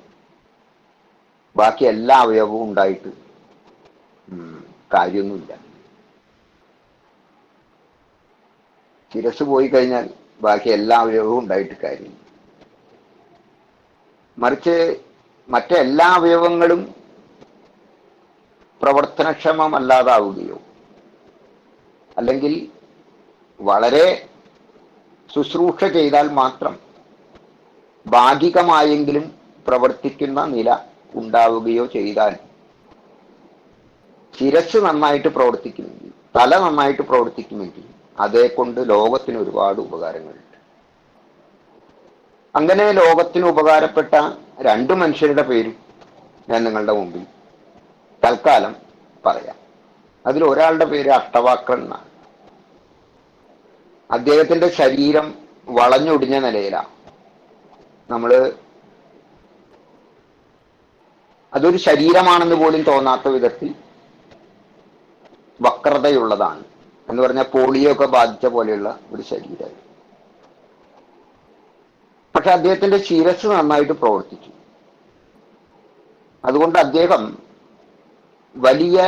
Speaker 1: ബാക്കി എല്ലാ അവയവവും ഉണ്ടായിട്ട് കാര്യമൊന്നുമില്ല. ശിരസ് പോയി കഴിഞ്ഞാൽ ബാക്കി എല്ലാ അവയവവും ഉണ്ടായിട്ട് കാര്യമില്ല. മറിച്ച് മറ്റെല്ലാ അവയവങ്ങളും പ്രവർത്തനക്ഷമമല്ലാതാവുകയോ അല്ലെങ്കിൽ വളരെ ശുശ്രൂഷ ചെയ്താൽ മാത്രം ഭാഗികമായെങ്കിലും പ്രവർത്തിക്കുന്ന നില ഉണ്ടാവുകയോ ചെയ്താൽ ശിരസ് നന്നായിട്ട് പ്രവർത്തിക്കുമെങ്കിൽ, തല നന്നായിട്ട് പ്രവർത്തിക്കുമെങ്കിൽ അതേകൊണ്ട് ലോകത്തിന് ഒരുപാട് ഉപകാരങ്ങളുണ്ട്. അങ്ങനെ ലോകത്തിന് ഉപകാരപ്പെട്ട രണ്ട് മനുഷ്യരുടെ പേരും ഞാൻ നിങ്ങളുടെ മുമ്പിൽ തൽക്കാലം പറയാം. അതിൽ ഒരാളുടെ പേര് അഷ്ടവാക്രൻ എന്നാണ്. അദ്ദേഹത്തിന്റെ ശരീരം വളഞ്ഞൊടിഞ്ഞ നിലയിലാണ്. അതൊരു ശരീരമാണെന്ന് പോലും തോന്നാത്ത വിധത്തിൽ വക്രതയുള്ളതാണ്. എന്ന് പറഞ്ഞാൽ പോളിയോ ഒക്കെ ബാധിച്ച പോലെയുള്ള ഒരു ശരീരം. പക്ഷെ അദ്ദേഹത്തിന്റെ ശിരസ് നന്നായിട്ട് പ്രവർത്തിച്ചു. അതുകൊണ്ട് അദ്ദേഹം വലിയ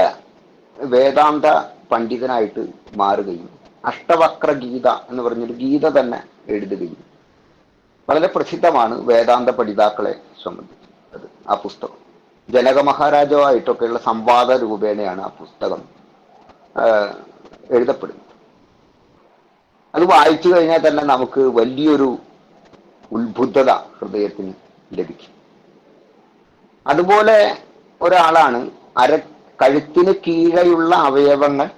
Speaker 1: വേദാന്ത പണ്ഡിതനായിട്ട് മാറുകയും അഷ്ടവക്ര ഗീത എന്ന് പറഞ്ഞൊരു ഗീത തന്നെ എഴുതുകയും വളരെ പ്രസിദ്ധമാണ് വേദാന്ത പഠിതാക്കളെ സംബന്ധിച്ച് ആ പുസ്തകം. ജനക മഹാരാജാവായിട്ടൊക്കെയുള്ള സംവാദ രൂപേണയാണ് ആ പുസ്തകം എഴുതപ്പെടുന്നത്. അത് വായിച്ചു കഴിഞ്ഞാൽ തന്നെ നമുക്ക് വലിയൊരു ഉത്ബുദ്ധത ഹൃദയത്തിന് ലഭിക്കും. അതുപോലെ ഒരാളാണ് കഴുത്തിന് കീഴെയുള്ള അവയവങ്ങൾ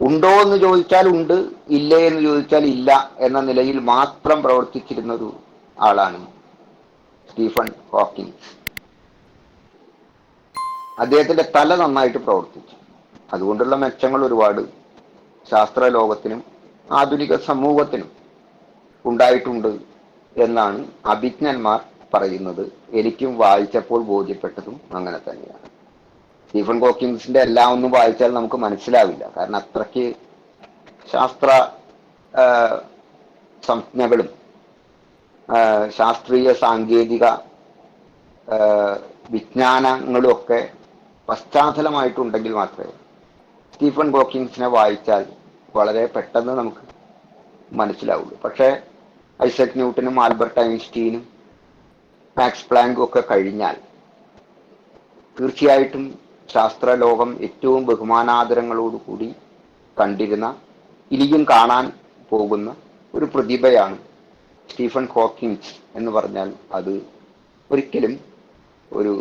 Speaker 1: ഉണ്ടോ എന്ന് ചോദിച്ചാൽ ഉണ്ട്, ഇല്ലേ എന്ന് ചോദിച്ചാൽ ഇല്ല എന്ന നിലയിൽ മാത്രം പ്രവർത്തിച്ചിരുന്ന ഒരു ആളാണ് സ്റ്റീഫൻ ഹോക്കിൻസ്. അദ്ദേഹത്തിന്റെ തല നന്നായിട്ട് പ്രവർത്തിച്ചു. അതുകൊണ്ടുള്ള മെച്ചങ്ങൾ ഒരുപാട് ശാസ്ത്ര ലോകത്തിനും ആധുനിക സമൂഹത്തിനും ഉണ്ടായിട്ടുണ്ട് എന്നാണ് അഭിജ്ഞന്മാർ പറയുന്നത്. എനിക്കും വായിച്ചപ്പോൾ ബോധ്യപ്പെട്ടതും അങ്ങനെ തന്നെയാണ്. സ്റ്റീഫൻ ഹോക്കിൻസിന്റെ എല്ലാം ഒന്നും വായിച്ചാൽ നമുക്ക് മനസ്സിലാവില്ല. കാരണം അത്രയ്ക്ക് ശാസ്ത്ര സംജ്ഞകളും ശാസ്ത്രീയ സാങ്കേതിക വിജ്ഞാനങ്ങളും ഒക്കെ പശ്ചാത്തലമായിട്ടുണ്ടെങ്കിൽ മാത്രമേ സ്റ്റീഫൻ ഹോക്കിൻസിനെ വായിച്ചാൽ വളരെ പെട്ടെന്ന് നമുക്ക് മനസ്സിലാവുള്ളൂ. പക്ഷേ ഐസക് ന്യൂട്ടനും ആൽബർട്ട് ഐൻസ്റ്റീനും മാക്സ് പ്ലാങ്കും ഒക്കെ കഴിഞ്ഞാൽ തീർച്ചയായിട്ടും ശാസ്ത്രലോകം ഏറ്റവും ബഹുമാനാദരങ്ങളോടുകൂടി കണ്ടിരുന്ന, ഇനിയും കാണാൻ പോകുന്ന ഒരു പ്രതിഭയാണ് സ്റ്റീഫൻ ഹോക്കിൻസ് എന്ന് പറഞ്ഞാൽ അത് ഒരിക്കലും ഒരു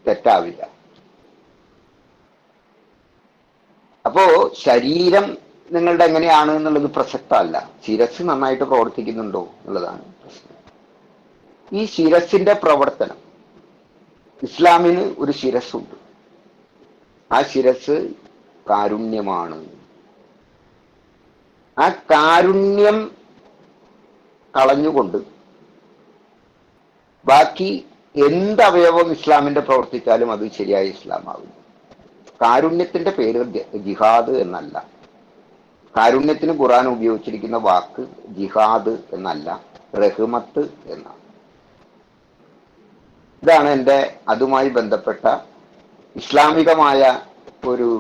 Speaker 1: തെറ്റാവില്ല. അപ്പോ ശരീരം നിങ്ങളുടെ എങ്ങനെയാണ് എന്നുള്ളത് പ്രസക്തമല്ല, ശിരസ് നന്നായിട്ട് പ്രവർത്തിക്കുന്നുണ്ടോ എന്നുള്ളതാണ് പ്രശ്നം. ഈ ശിരസിന്റെ പ്രവർത്തനം, ഇസ്ലാമിന് ഒരു ശിരസ്സുണ്ട്. ആ ശിരസ് കാരുണ്യമാണ്. ആ കാരുണ്യം കളഞ്ഞുകൊണ്ട് ബാക്കി എന്ത് അവയവം ഇസ്ലാമിന്റെ പ്രവർത്തിച്ചാലും അത് ശരിയായ ഇസ്ലാമാവില്ല. കാരുണ്യത്തിന്റെ പേര് ജിഹാദ് എന്നല്ല. കാരുണ്യത്തിന് ഖുർആൻ ഉപയോഗിച്ചിരിക്കുന്ന വാക്ക് ജിഹാദ് എന്നല്ല, റഹ്മത്ത് എന്നാണ്. ഇതാണ് എൻ്റെ അതുമായി ബന്ധപ്പെട്ട ഇസ്ലാമികമായ ഒരു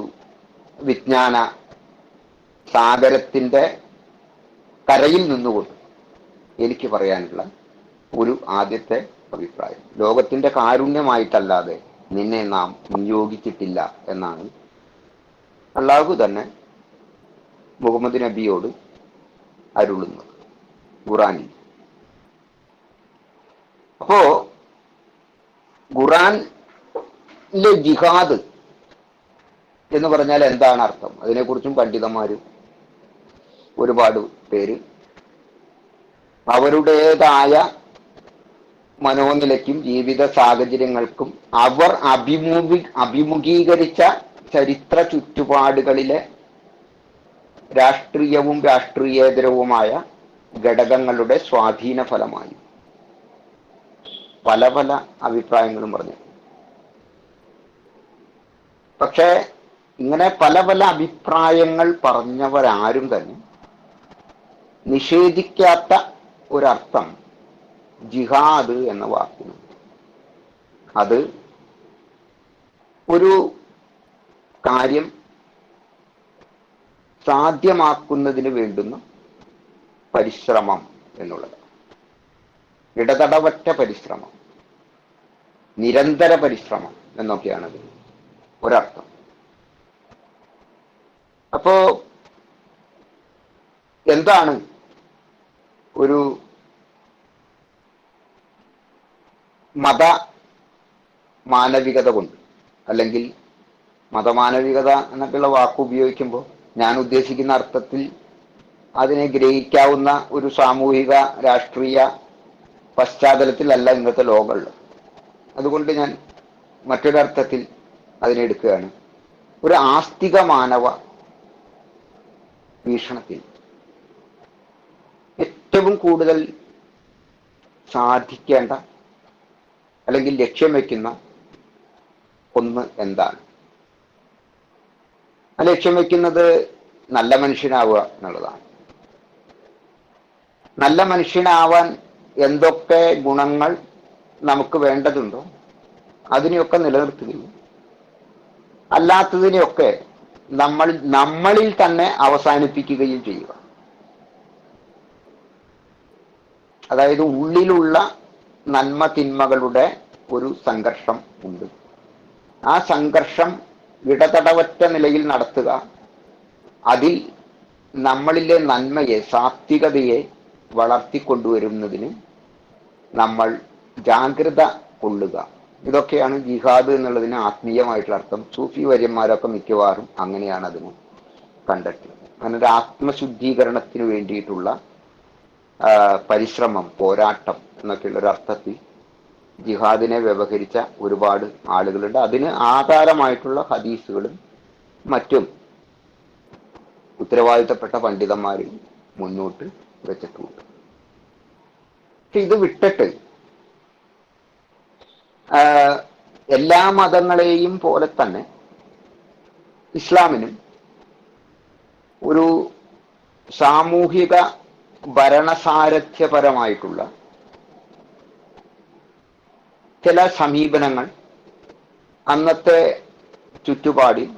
Speaker 1: വിജ്ഞാന സാഗരത്തിന്റെ കരയിൽ നിന്നുകൊണ്ട് എനിക്ക് പറയാനുള്ള ഒരു ആദ്യത്തെ അഭിപ്രായം. ലോകത്തിന്റെ കാരുണ്യമായിട്ടല്ലാതെ നിന്നെ നാം നിയോഗിച്ചിട്ടില്ല എന്നാണ് അള്ളാഹു തന്നെ മുഹമ്മദ് നബിയോട് അരുളുന്നത് ഖുറാനിൽ. അപ്പോ ഖുറാനിലെ ജിഹാദ് എന്ന് പറഞ്ഞാൽ എന്താണ് അർത്ഥം? അതിനെക്കുറിച്ചും പണ്ഡിതന്മാർ ഒരുപാട് പേര് അവരുടേതായ മനോനിലയ്ക്കും ജീവിത സാഹചര്യങ്ങൾക്കും അവർ അഭിമുഖീകരിച്ച ചരിത്ര ചുറ്റുപാടുകളിലെ രാഷ്ട്രീയവും രാഷ്ട്രീയേതരവുമായ ഘടകങ്ങളുടെ സ്വാധീന ഫലമായി പല പല അഭിപ്രായങ്ങളും പറഞ്ഞു. പക്ഷേ ഇങ്ങനെ പല പല അഭിപ്രായങ്ങൾ പറഞ്ഞവരാരും തന്നെ നിഷേധിക്കാത്ത ഒരർത്ഥം ജിഹാദ് എന്ന വാക്കിന്. അത് ഒരു കാര്യം സാധ്യമാക്കുന്നതിന് വേണ്ടുന്ന പരിശ്രമം എന്നുള്ളത്, ഇടതടവറ്റ പരിശ്രമം, നിരന്തര പരിശ്രമം എന്നൊക്കെയാണത് ഒരർത്ഥം. അപ്പോ എന്താണ് ഒരു മത മാനവികത കൊണ്ട്, അല്ലെങ്കിൽ മതമാനവികത എന്നൊക്കെയുള്ള വാക്ക് ഉപയോഗിക്കുമ്പോൾ ഞാൻ ഉദ്ദേശിക്കുന്ന അർത്ഥത്തിൽ അതിനെ ഗ്രഹിക്കാവുന്ന ഒരു സാമൂഹിക രാഷ്ട്രീയ പശ്ചാത്തലത്തിലല്ല ഇന്നത്തെ ലോകമുള്ളത്. അതുകൊണ്ട് ഞാൻ മറ്റൊരർത്ഥത്തിൽ അതിനെ എടുക്കുകയാണ്. ഒരു ആസ്തിക മാനവ വീക്ഷണത്തിൽ ഏറ്റവും കൂടുതൽ സാധിക്കേണ്ട അല്ലെങ്കിൽ ലക്ഷ്യം വയ്ക്കുന്ന ഒന്ന് എന്താണ്? ആ ലക്ഷ്യം വയ്ക്കുന്നത് നല്ല മനുഷ്യനാവുക എന്നുള്ളതാണ്. നല്ല മനുഷ്യനാവാൻ എന്തൊക്കെ ഗുണങ്ങൾ നമുക്ക് വേണ്ടതുണ്ടോ അതിനെയൊക്കെ നിലനിർത്തുകയും അല്ലാത്തതിനെയൊക്കെ നമ്മളിൽ തന്നെ അവസാനിപ്പിക്കുകയും ചെയ്യുക. അതായത് ഉള്ളിലുള്ള നന്മ തിന്മകളുടെ ഒരു സംഘർഷം ഉണ്ട്. ആ സംഘർഷം ഇടതടവറ്റ നിലയിൽ നടത്തുക, അതിൽ നമ്മളിലെ നന്മയെ, സാത്വികതയെ വളർത്തിക്കൊണ്ടുവരുന്നതിന് നമ്മൾ ജാഗ്രത കൊള്ളുക. ഇതൊക്കെയാണ് ജിഹാദ് എന്നുള്ളതിന് ആത്മീയമായിട്ടുള്ള അർത്ഥം. സൂഫി വര്യന്മാരൊക്കെ മിക്കവാറും അങ്ങനെയാണ് അതിനെ കണ്ടെത്തിയത്. അങ്ങനെ ഒരു ആത്മശുദ്ധീകരണത്തിന് വേണ്ടിയിട്ടുള്ള പരിശ്രമം, പോരാട്ടം എന്നൊക്കെയുള്ള ഒരു അർത്ഥത്തിൽ ജിഹാദിനെ വ്യവഹരിച്ച ഒരുപാട് ആളുകളുണ്ട്. അതിന് ആധാരമായിട്ടുള്ള ഹദീസുകളും മറ്റും ഉത്തരവാദിത്തപ്പെട്ട പണ്ഡിതന്മാർ മുന്നോട്ട് വെച്ചിട്ടുണ്ട്. പക്ഷെ ഇത് വിട്ടിട്ട് എല്ലാ മതങ്ങളെയും പോലെ തന്നെ ഇസ്ലാമിനും ഒരു സാമൂഹിക ഭരണസാരഥ്യപരമായിട്ടുള്ള ചില സമീപനങ്ങൾ അന്നത്തെ ചുറ്റുപാടിൽ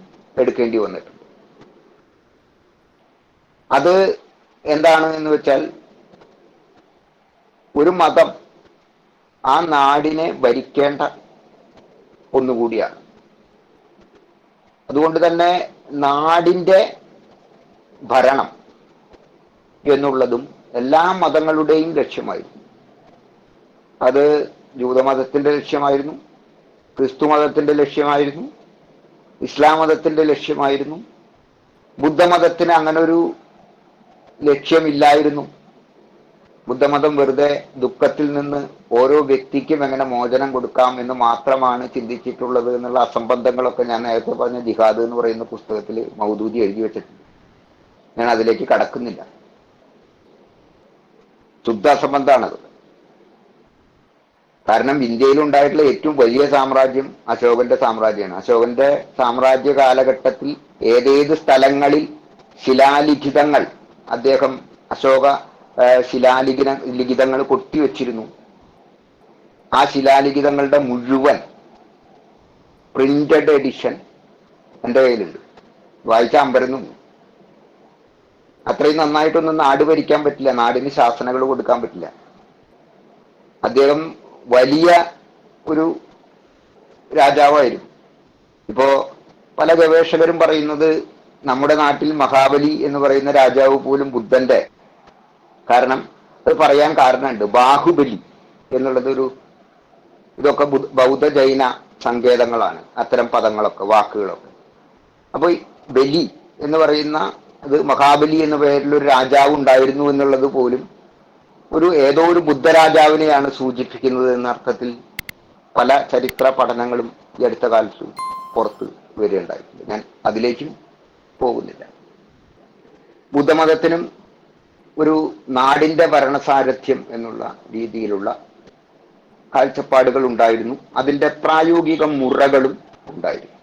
Speaker 1: എടുക്കേണ്ടി വന്നിട്ടുണ്ട്. അത് എന്താണ് എന്ന് വെച്ചാൽ, ഒരു മതം ആ നാടിനെ ഭരിക്കേണ്ട ഒന്നുകൂടിയാണ്. അതുകൊണ്ട് തന്നെ നാടിൻ്റെ ഭരണം എന്നുള്ളതും എല്ലാ മതങ്ങളുടെയും ലക്ഷ്യമായിരുന്നു. അത് ജൂതമതത്തിന്റെ ലക്ഷ്യമായിരുന്നു, ക്രിസ്തു മതത്തിന്റെ ലക്ഷ്യമായിരുന്നു, ഇസ്ലാം മതത്തിന്റെ ലക്ഷ്യമായിരുന്നു. ബുദ്ധമതത്തിന് അങ്ങനൊരു ലക്ഷ്യമില്ലായിരുന്നു. ബുദ്ധമതം വെറുതെ ദുഃഖത്തിൽ നിന്ന് ഓരോ വ്യക്തിക്കും എങ്ങനെ മോചനം കൊടുക്കാം എന്ന് മാത്രമാണ് ചിന്തിച്ചിട്ടുള്ളത് എന്നുള്ള അസംബന്ധങ്ങളൊക്കെ ഞാൻ നേരത്തെ പറഞ്ഞ ജിഹാദ് എന്ന് പറയുന്ന പുസ്തകത്തിൽ മൗദൂദി എഴുതി വെച്ചിട്ടുണ്ട്. ഞാൻ അതിലേക്ക് കടക്കുന്നില്ല. ശുദ്ധ അസംബന്ധമാണത്. കാരണം ഇന്ത്യയിൽ ഉണ്ടായിട്ടുള്ള ഏറ്റവും വലിയ സാമ്രാജ്യം അശോകന്റെ സാമ്രാജ്യമാണ്. അശോകന്റെ സാമ്രാജ്യ കാലഘട്ടത്തിൽ ഏതേത് സ്ഥലങ്ങളിൽ ശിലാലിഖിതങ്ങൾ അദ്ദേഹം അശോക ലിഖിതങ്ങൾ കൊത്തിവെച്ചിരുന്നു. ആ ശിലാലിഖിതങ്ങളുടെ മുഴുവൻ പ്രിന്റഡ് എഡിഷൻ എൻ്റെ കയ്യിലുണ്ട്. വായിച്ച അമ്പരന്നു. അത്രയും നന്നായിട്ടൊന്നും നാട് ഭരിക്കാൻ പറ്റില്ല, നാടിന് ശാസനകൾ കൊടുക്കാൻ പറ്റില്ല. അദ്ദേഹം വലിയ ഒരു രാജാവായിരുന്നു. ഇപ്പോ പല ഗവേഷകരും പറയുന്നത് നമ്മുടെ നാട്ടിൽ മഹാബലി എന്ന് പറയുന്ന രാജാവ് പോലും ബുദ്ധന്റെ, കാരണം അത് പറയാൻ കാരണമുണ്ട്. ബാഹുബലി എന്നുള്ളതൊരു, ഇതൊക്കെ ബൗദ്ധ ജൈന സങ്കേതങ്ങളാണ്, അത്തരം പദങ്ങളൊക്കെ വാക്കുകളൊക്കെ. അപ്പൊ ബലി എന്ന് പറയുന്ന അത് മഹാബലി എന്ന പേരിലൊരു രാജാവ് ഉണ്ടായിരുന്നു എന്നുള്ളത് പോലും ഏതോ ഒരു ബുദ്ധരാജാവിനെയാണ് സൂചിപ്പിക്കുന്നത് എന്ന അർത്ഥത്തിൽ പല ചരിത്ര പഠനങ്ങളും ഈ അടുത്ത കാലത്ത് പുറത്ത് വരികയുണ്ടായിട്ടുണ്ട്. ഞാൻ അതിലേക്കും പോകുന്നില്ല. ബുദ്ധമതത്തിനും ഒരു നാടിന്റെ ഭരണസാരഥ്യം എന്നുള്ള രീതിയിലുള്ള കാഴ്ചപ്പാടുകൾ ഉണ്ടായിരുന്നു. അതിന്റെ പ്രായോഗിക മുറകളും ഉണ്ടായിരുന്നു.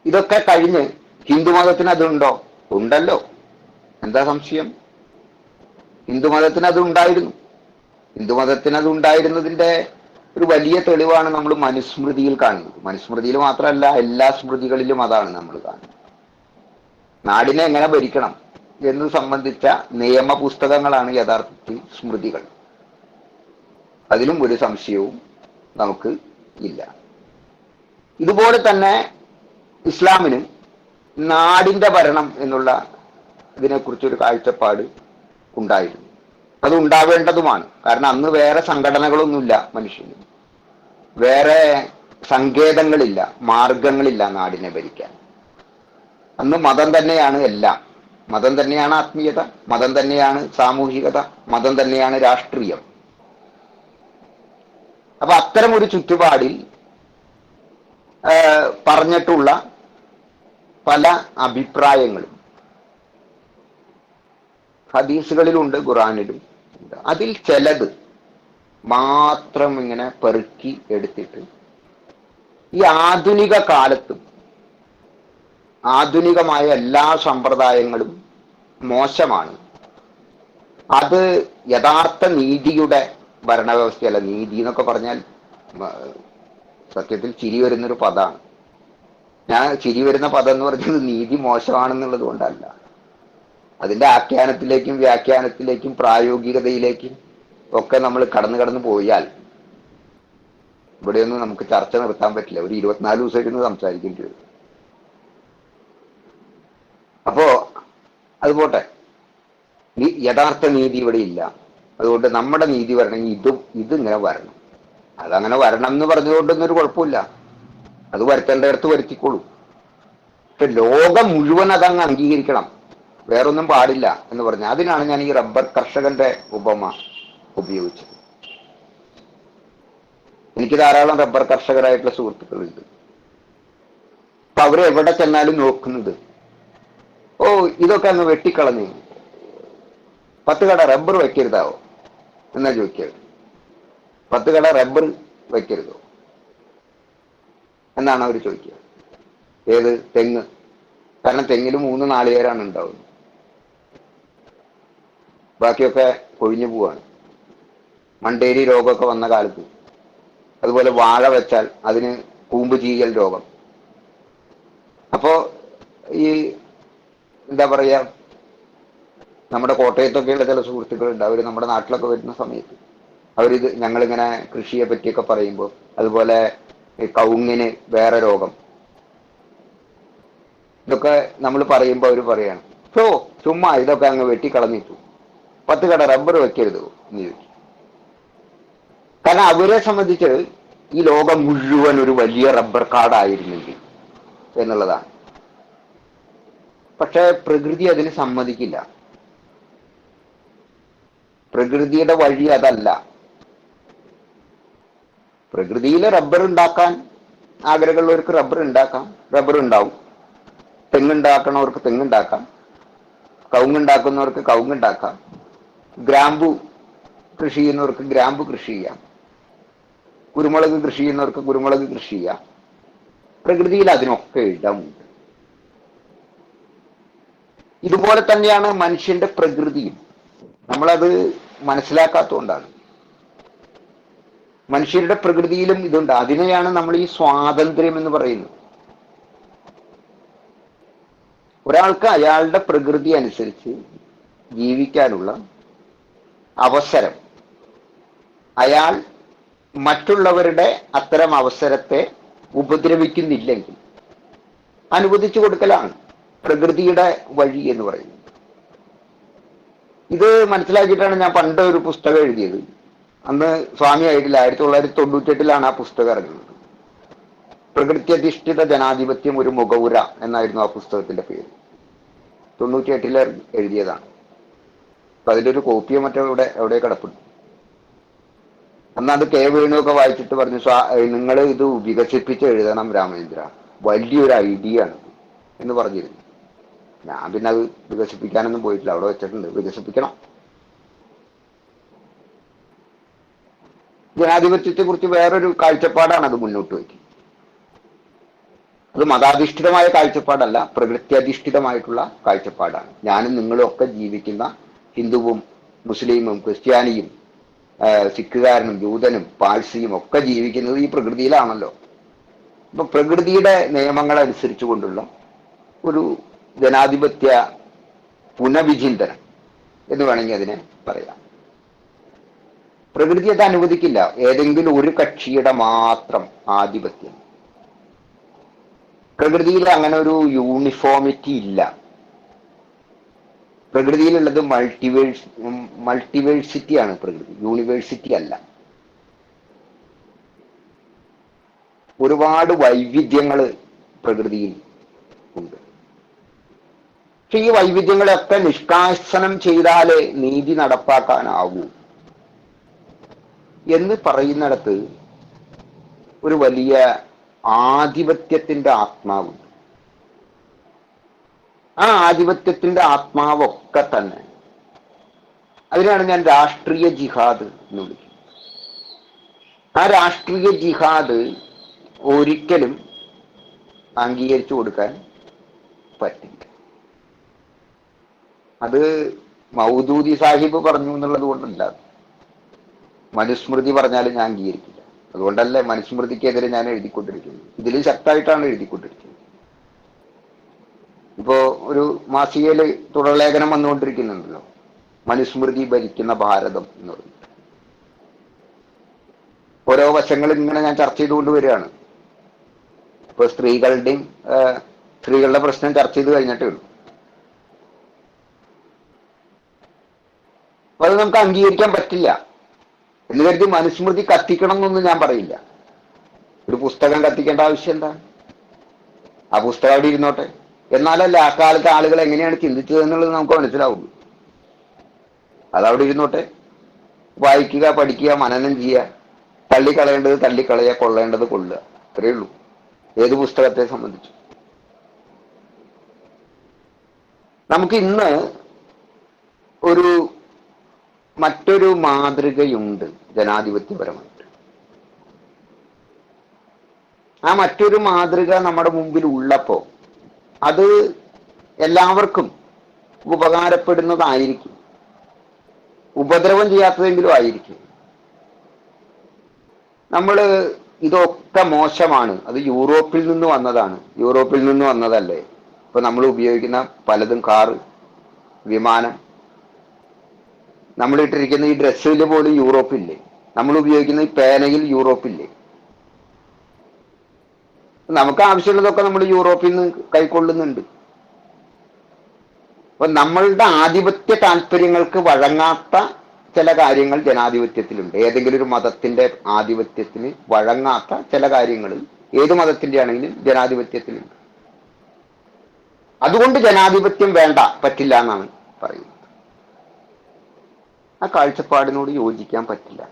Speaker 1: ഇതൊക്കെ കഴിഞ്ഞ് ഹിന്ദുമതത്തിന് അതുണ്ടോ? ഉണ്ടല്ലോ. എന്താ സംശയം? ഹിന്ദുമതത്തിന് അത് ഉണ്ടായിരുന്നു. ഹിന്ദുമതത്തിന് അത് ഉണ്ടായിരുന്നതിന്റെ ഒരു വലിയ തെളിവാണ് നമ്മൾ മനുസ്മൃതിയിൽ കാണുന്നത്. മനുസ്മൃതിയിൽ മാത്രമല്ല, എല്ലാ സ്മൃതികളിലും അതാണ് നമ്മൾ കാണുന്നത്. നാടിനെ എങ്ങനെ ഭരിക്കണം എന്ന് സംബന്ധിച്ച നിയമപുസ്തകങ്ങളാണ് യഥാർത്ഥത്തിൽ സ്മൃതികൾ. അതിലും ഒരു സംശയവും നമുക്ക് ഇല്ല. ഇതുപോലെ തന്നെ ഇസ്ലാമിനും നാടിന്റെ ഭരണം എന്നുള്ള ഇതിനെക്കുറിച്ചൊരു കാഴ്ചപ്പാട് ഉണ്ടായിരുന്നു. അത് ഉണ്ടാവേണ്ടതുമാണ്. കാരണം അന്ന് വേറെ സംഘടനകളൊന്നുമില്ല, മനുഷ്യന് വേറെ സങ്കേതങ്ങളില്ല, മാർഗങ്ങളില്ല നാടിനെ ഭരിക്കാൻ. അന്ന് മതം തന്നെയാണ് എല്ലാം. മതം തന്നെയാണ് ആത്മീയത, മതം തന്നെയാണ് സാമൂഹികത, മതം തന്നെയാണ് രാഷ്ട്രീയം. അപ്പൊ അത്തരം ഒരു ചുറ്റുപാടിൽ പറഞ്ഞിട്ടുള്ള പല അഭിപ്രായങ്ങളും ഹദീസുകളിലുണ്ട്, ഖുറാനിലും ഉണ്ട്. അതിൽ ചിലത് മാത്രം ഇങ്ങനെ പെറുക്കി എടുത്തിട്ട് ഈ ആധുനിക കാലത്തും ആധുനികമായ എല്ലാ സമ്പ്രദായങ്ങളും മോശമാണ്, അത് യഥാർത്ഥ നീതിയുടെ ഭരണവ്യവസ്ഥയല്ല. നീതി എന്നൊക്കെ പറഞ്ഞാൽ സത്യത്തിൽ ചിരി വരുന്നൊരു പദമാണ്. ഞാൻ ചിരി വരുന്ന പദം എന്ന് പറഞ്ഞത് നീതി മോശമാണെന്നുള്ളത് കൊണ്ടല്ല, അതിന്റെ ആഖ്യാനത്തിലേക്കും വ്യാഖ്യാനത്തിലേക്കും പ്രായോഗികതയിലേക്കും ഒക്കെ നമ്മൾ കടന്നു പോയാൽ ഇവിടെയൊന്നും നമുക്ക് ചർച്ച നിർത്താൻ പറ്റില്ല. ഒരു 24 ദിവസം ഇരുന്ന് സംസാരിക്കേണ്ടി വരും. അപ്പോ അത് പോട്ടെ. യഥാർത്ഥ നീതി ഇവിടെ ഇല്ല. അതുകൊണ്ട് നമ്മുടെ നീതി വരണമെങ്കിൽ ഇതിങ്ങനെ വരണം. അതങ്ങനെ വരണം എന്ന് പറഞ്ഞുകൊണ്ടൊന്നും ഒരു കുഴപ്പമില്ല, അത് വരുത്തേണ്ടടുത്ത് വരുത്തിക്കോളൂ. പക്ഷെ ലോകം മുഴുവൻ അതങ്ങ് അംഗീകരിക്കണം, വേറൊന്നും പാടില്ല എന്ന് പറഞ്ഞു. അതിനാണ് ഞാൻ ഈ റബ്ബർ കർഷകന്റെ ഉപമ ഉപയോഗിച്ചത്. എനിക്ക് ധാരാളം റബ്ബർ കർഷകരായിട്ടുള്ള സുഹൃത്തുക്കളുണ്ട്. അപ്പൊ അവര് എവിടെ ചെന്നാലും നോക്കുന്നത്, ഓ ഇതൊക്കെ അങ്ങ് വെട്ടിക്കളഞ്ഞു, 10 കട റബ്ബർ വെക്കരുതാവോ എന്നാ ചോദിക്കരുത്. 10 കട റബ്ബർ വെക്കരുതോ എന്നാണ് അവർ ചോദിക്കുക. ഏത്? തെങ്ങ്. കാരണം തെങ്ങിൽ 3 നാളികേരാണ് ഉണ്ടാവുന്നത്, ബാക്കിയൊക്കെ കൊഴിഞ്ഞു പോവാണ്. മണ്ടേരി രോഗമൊക്കെ വന്ന കാലത്ത് അതുപോലെ വാഴ വെച്ചാൽ അതിന് കൂമ്പ് ചീയൽ രോഗം. അപ്പോ ഈ എന്താ പറയാ, നമ്മുടെ കോട്ടയത്തൊക്കെയുള്ള ചില സുഹൃത്തുക്കളുണ്ട്, അവർ നമ്മുടെ നാട്ടിലൊക്കെ വരുന്ന സമയത്ത് അവരിത് ഞങ്ങളിങ്ങനെ കൃഷിയെ പറ്റിയൊക്കെ പറയുമ്പോൾ, അതുപോലെ കവുങ്ങിന് വേറെ രോഗം, ഇതൊക്കെ നമ്മൾ പറയുമ്പോൾ അവർ പറയാണ്, ചുമ്മാ ഇതൊക്കെ അങ്ങ് വെട്ടിക്കളഞ്ഞിട്ടു, 10 കട റബ്ബർ വെക്കരുതോ എന്ന് ചോദിച്ചു. കാരണം അവരെ സംബന്ധിച്ച് ഈ ലോകം മുഴുവൻ ഒരു വലിയ റബ്ബർ കാടായിരുന്നെങ്കിൽ എന്നുള്ളതാണ്. പക്ഷെ പ്രകൃതി അതിന് സമ്മതിക്കില്ല. പ്രകൃതിയുടെ വഴി അതല്ല. പ്രകൃതിയിൽ റബ്ബർ ഉണ്ടാക്കാൻ ആഗ്രഹമുള്ളവർക്ക് റബ്ബർ ഉണ്ടാക്കാം, റബ്ബർ ഉണ്ടാവും. തെങ്ങുണ്ടാക്കണവർക്ക് തെങ്ങുണ്ടാക്കാം, കവുങ്ങുണ്ടാക്കുന്നവർക്ക് കവുങ്ങുണ്ടാക്കാം, ഗ്രാമ്പു കൃഷി ചെയ്യുന്നവർക്ക് ഗ്രാമ്പു കൃഷി ചെയ്യാം, കുരുമുളക് കൃഷി ചെയ്യുന്നവർക്ക് കുരുമുളക് കൃഷി ചെയ്യാം. പ്രകൃതിയിൽ അതിനൊക്കെ ഇടമുണ്ട്. ഇതുപോലെ തന്നെയാണ് മനുഷ്യന്റെ പ്രകൃതിയും. നമ്മളത് മനസ്സിലാക്കാത്തതുകൊണ്ടാണ്. മനുഷ്യരുടെ പ്രകൃതിയിലും ഇതുണ്ട്. അതിനെയാണ് നമ്മൾ ഈ സ്വാതന്ത്ര്യം എന്ന് പറയുന്നത്. ഒരാൾക്ക് അയാളുടെ പ്രകൃതി അനുസരിച്ച് ജീവിക്കാനുള്ള അവസരം അയാൾ മറ്റുള്ളവരുടെ അത്തരം അവസരത്തെ ഉപദ്രവിക്കുന്നില്ലെങ്കിൽ അനുവദിച്ചു കൊടുക്കലാണ് പ്രകൃതിയുടെ വഴി എന്ന് പറയുന്നത്. ഇത് മനസ്സിലാക്കിയിട്ടാണ് ഞാൻ പണ്ട് ഒരു പുസ്തകം എഴുതിയത്. അന്ന് സ്വാമി ആയിട്ടില്ല, 1998 ആ പുസ്തകം ഇറങ്ങുന്നത്. പ്രകൃത്യധിഷ്ഠിത ജനാധിപത്യം ഒരു മുഖവുര എന്നായിരുന്നു ആ പുസ്തകത്തിന്റെ പേര്. 98 എഴുതിയതാണ്. അപ്പൊ അതിന്റെ ഒരു കോപ്പിയോ മറ്റോ എവിടെ കിടപ്പുണ്ട്. അന്ന് അത് കെ വേണുവൊക്കെ വായിച്ചിട്ട് പറഞ്ഞു, നിങ്ങൾ ഇത് വികസിപ്പിച്ച് എഴുതണം രാമേന്ദ്ര, വലിയൊരു ഐഡിയ ആണ് എന്ന് പറഞ്ഞിരുന്നു. ഞാൻ പിന്നെ അത് വികസിപ്പിക്കാനൊന്നും പോയിട്ടില്ല, അവിടെ വെച്ചിട്ടുണ്ട്. വികസിപ്പിക്കണം. ജനാധിപത്യത്തെ കുറിച്ച് വേറൊരു കാഴ്ചപ്പാടാണ് അത് മുന്നോട്ട് വയ്ക്കുന്നത്. അത് മതാധിഷ്ഠിതമായ കാഴ്ചപ്പാടല്ല, പ്രകൃത്യധിഷ്ഠിതമായിട്ടുള്ള കാഴ്ചപ്പാടാണ്. ഞാനും നിങ്ങളും ഒക്കെ ജീവിക്കുന്ന ഹിന്ദുവും മുസ്ലിമും ക്രിസ്ത്യാനിയും സിഖുകാരനും ജൂതനും പാഴ്സിയും ഒക്കെ ജീവിക്കുന്നത് ഈ പ്രകൃതിയിലാണല്ലോ. അപ്പൊ പ്രകൃതിയുടെ നിയമങ്ങൾ അനുസരിച്ചു കൊണ്ടുള്ള ഒരു ജനാധിപത്യ പുനഃവിചിന്തനം എന്ന് വേണമെങ്കിൽ അതിനെ പറയാം. പ്രകൃതി അത് അനുവദിക്കില്ല, ഏതെങ്കിലും ഒരു കക്ഷിയുടെ മാത്രം ആധിപത്യം. പ്രകൃതിയിൽ അങ്ങനെ ഒരു യൂണിഫോമിറ്റി ഇല്ല. പ്രകൃതിയിലുള്ളത് മൾട്ടിവേഴ്സിറ്റിയാണ് പ്രകൃതി, യൂണിവേഴ്സിറ്റി അല്ല. ഒരുപാട് വൈവിധ്യങ്ങൾ പ്രകൃതിയിൽ ഉണ്ട്. പക്ഷെ ഈ വൈവിധ്യങ്ങളെയൊക്കെ നിഷ്കാസനം ചെയ്താലേ നീതി നടപ്പാക്കാനാവൂ എന്ന് പറയുന്നിടത്ത് ഒരു വലിയ ആധിപത്യത്തിന്റെ ആത്മാവുണ്ട്. ആ ആധിപത്യത്തിന്റെ ആത്മാവൊക്കെ തന്നെ, അതിനാണ് ഞാൻ രാഷ്ട്രീയ ജിഹാദ് എന്ന് വിളിക്കുന്നത്. ആ രാഷ്ട്രീയ ജിഹാദ് ഒരിക്കലും അംഗീകരിച്ചു കൊടുക്കാൻ പറ്റില്ല. അത് മൗദൂദി സാഹിബ് പറഞ്ഞു എന്നുള്ളത് കൊണ്ടല്ല, മനുസ്മൃതി പറഞ്ഞാലും ഞാൻ അംഗീകരിക്കില്ല. അതുകൊണ്ടല്ലേ മനുസ്മൃതിക്കെതിരെ ഞാൻ എഴുതിക്കൊണ്ടിരിക്കുന്നത്. ഇതിലും ശക്തമായിട്ടാണ് എഴുതിക്കൊണ്ടിരിക്കുന്നത്. ഇപ്പോ ഒരു മാസികയില് തുടർലേഖനം വന്നുകൊണ്ടിരിക്കുന്നുണ്ടല്ലോ, മനുസ്മൃതി ഭരിക്കുന്ന ഭാരതം എന്ന് പറഞ്ഞു. ഓരോ വശങ്ങൾ ഇങ്ങനെ ഞാൻ ചർച്ച ചെയ്തുകൊണ്ട് വരികയാണ്. ഇപ്പൊ സ്ത്രീകളുടെ പ്രശ്നം ചർച്ച ചെയ്ത് കഴിഞ്ഞിട്ടേ ഉള്ളൂ. അപ്പൊ അത് നമുക്ക് അംഗീകരിക്കാൻ പറ്റില്ല എന്ന് കരുതി മനുസ്മൃതി കത്തിക്കണം എന്നൊന്നും ഞാൻ പറയില്ല. ഒരു പുസ്തകം കത്തിക്കേണ്ട ആവശ്യം എന്താ? ആ പുസ്തകം അവിടെ ഇരുന്നോട്ടെ. എന്നാലല്ലേ ആ കാലത്തെ ആളുകൾ എങ്ങനെയാണ് ചിന്തിച്ചത് എന്നുള്ളത് നമുക്ക് മനസ്സിലാവുള്ളൂ. അതവിടെ ഇരുന്നോട്ടെ. വായിക്കുക, പഠിക്കുക, മനനം ചെയ്യുക, തള്ളിക്കളയേണ്ടത് തള്ളിക്കളയുക, കൊള്ളേണ്ടത് കൊള്ളുക, അത്രയേ ഉള്ളൂ ഏത് പുസ്തകത്തെ സംബന്ധിച്ചു. നമുക്ക് ഇന്ന് മറ്റൊരു മാതൃകയുണ്ട് ജനാധിപത്യപരമായിട്ട്. ആ മറ്റൊരു മാതൃക നമ്മുടെ മുമ്പിൽ ഉള്ളപ്പോ അത് എല്ലാവർക്കും ഉപകാരപ്പെടുന്നതായിരിക്കും, ഉപദ്രവം ചെയ്യാത്തതെങ്കിലും ആയിരിക്കും. ഇതൊക്കെ മോശമാണ്, അത് യൂറോപ്പിൽ നിന്ന് വന്നതാണ്. യൂറോപ്പിൽ നിന്ന് വന്നതല്ലേ ഇപ്പൊ നമ്മൾ ഉപയോഗിക്കുന്ന പലതും, കാറ്, വിമാനം, നമ്മൾ ഇട്ടിരിക്കുന്ന ഈ ഡ്രസ്സിൽ പോലും യൂറോപ്പില്ലേ, നമ്മൾ ഉപയോഗിക്കുന്ന ഈ പേനയിൽ യൂറോപ്പില്ലേ. നമുക്ക് ആവശ്യമുള്ളതൊക്കെ നമ്മൾ യൂറോപ്പിൽ നിന്ന് കൈക്കൊള്ളുന്നുണ്ട്. അപ്പൊ നമ്മളുടെ ആധിപത്യ താല്പര്യങ്ങൾക്ക് വഴങ്ങാത്ത ചില കാര്യങ്ങൾ ജനാധിപത്യത്തിലുണ്ട്. ഏതെങ്കിലും ഒരു മതത്തിന്റെ ആധിപത്യത്തിന് വഴങ്ങാത്ത ചില കാര്യങ്ങൾ ഏത് മതത്തിന്റെ ആണെങ്കിലും ജനാധിപത്യത്തിലുണ്ട്. അതുകൊണ്ട് ജനാധിപത്യം വേണ്ട, പറ്റില്ല എന്നാണ് പറയുന്നത്. ആ കാഴ്ചപ്പാടിനോട് യോജിക്കാൻ പറ്റില്ല.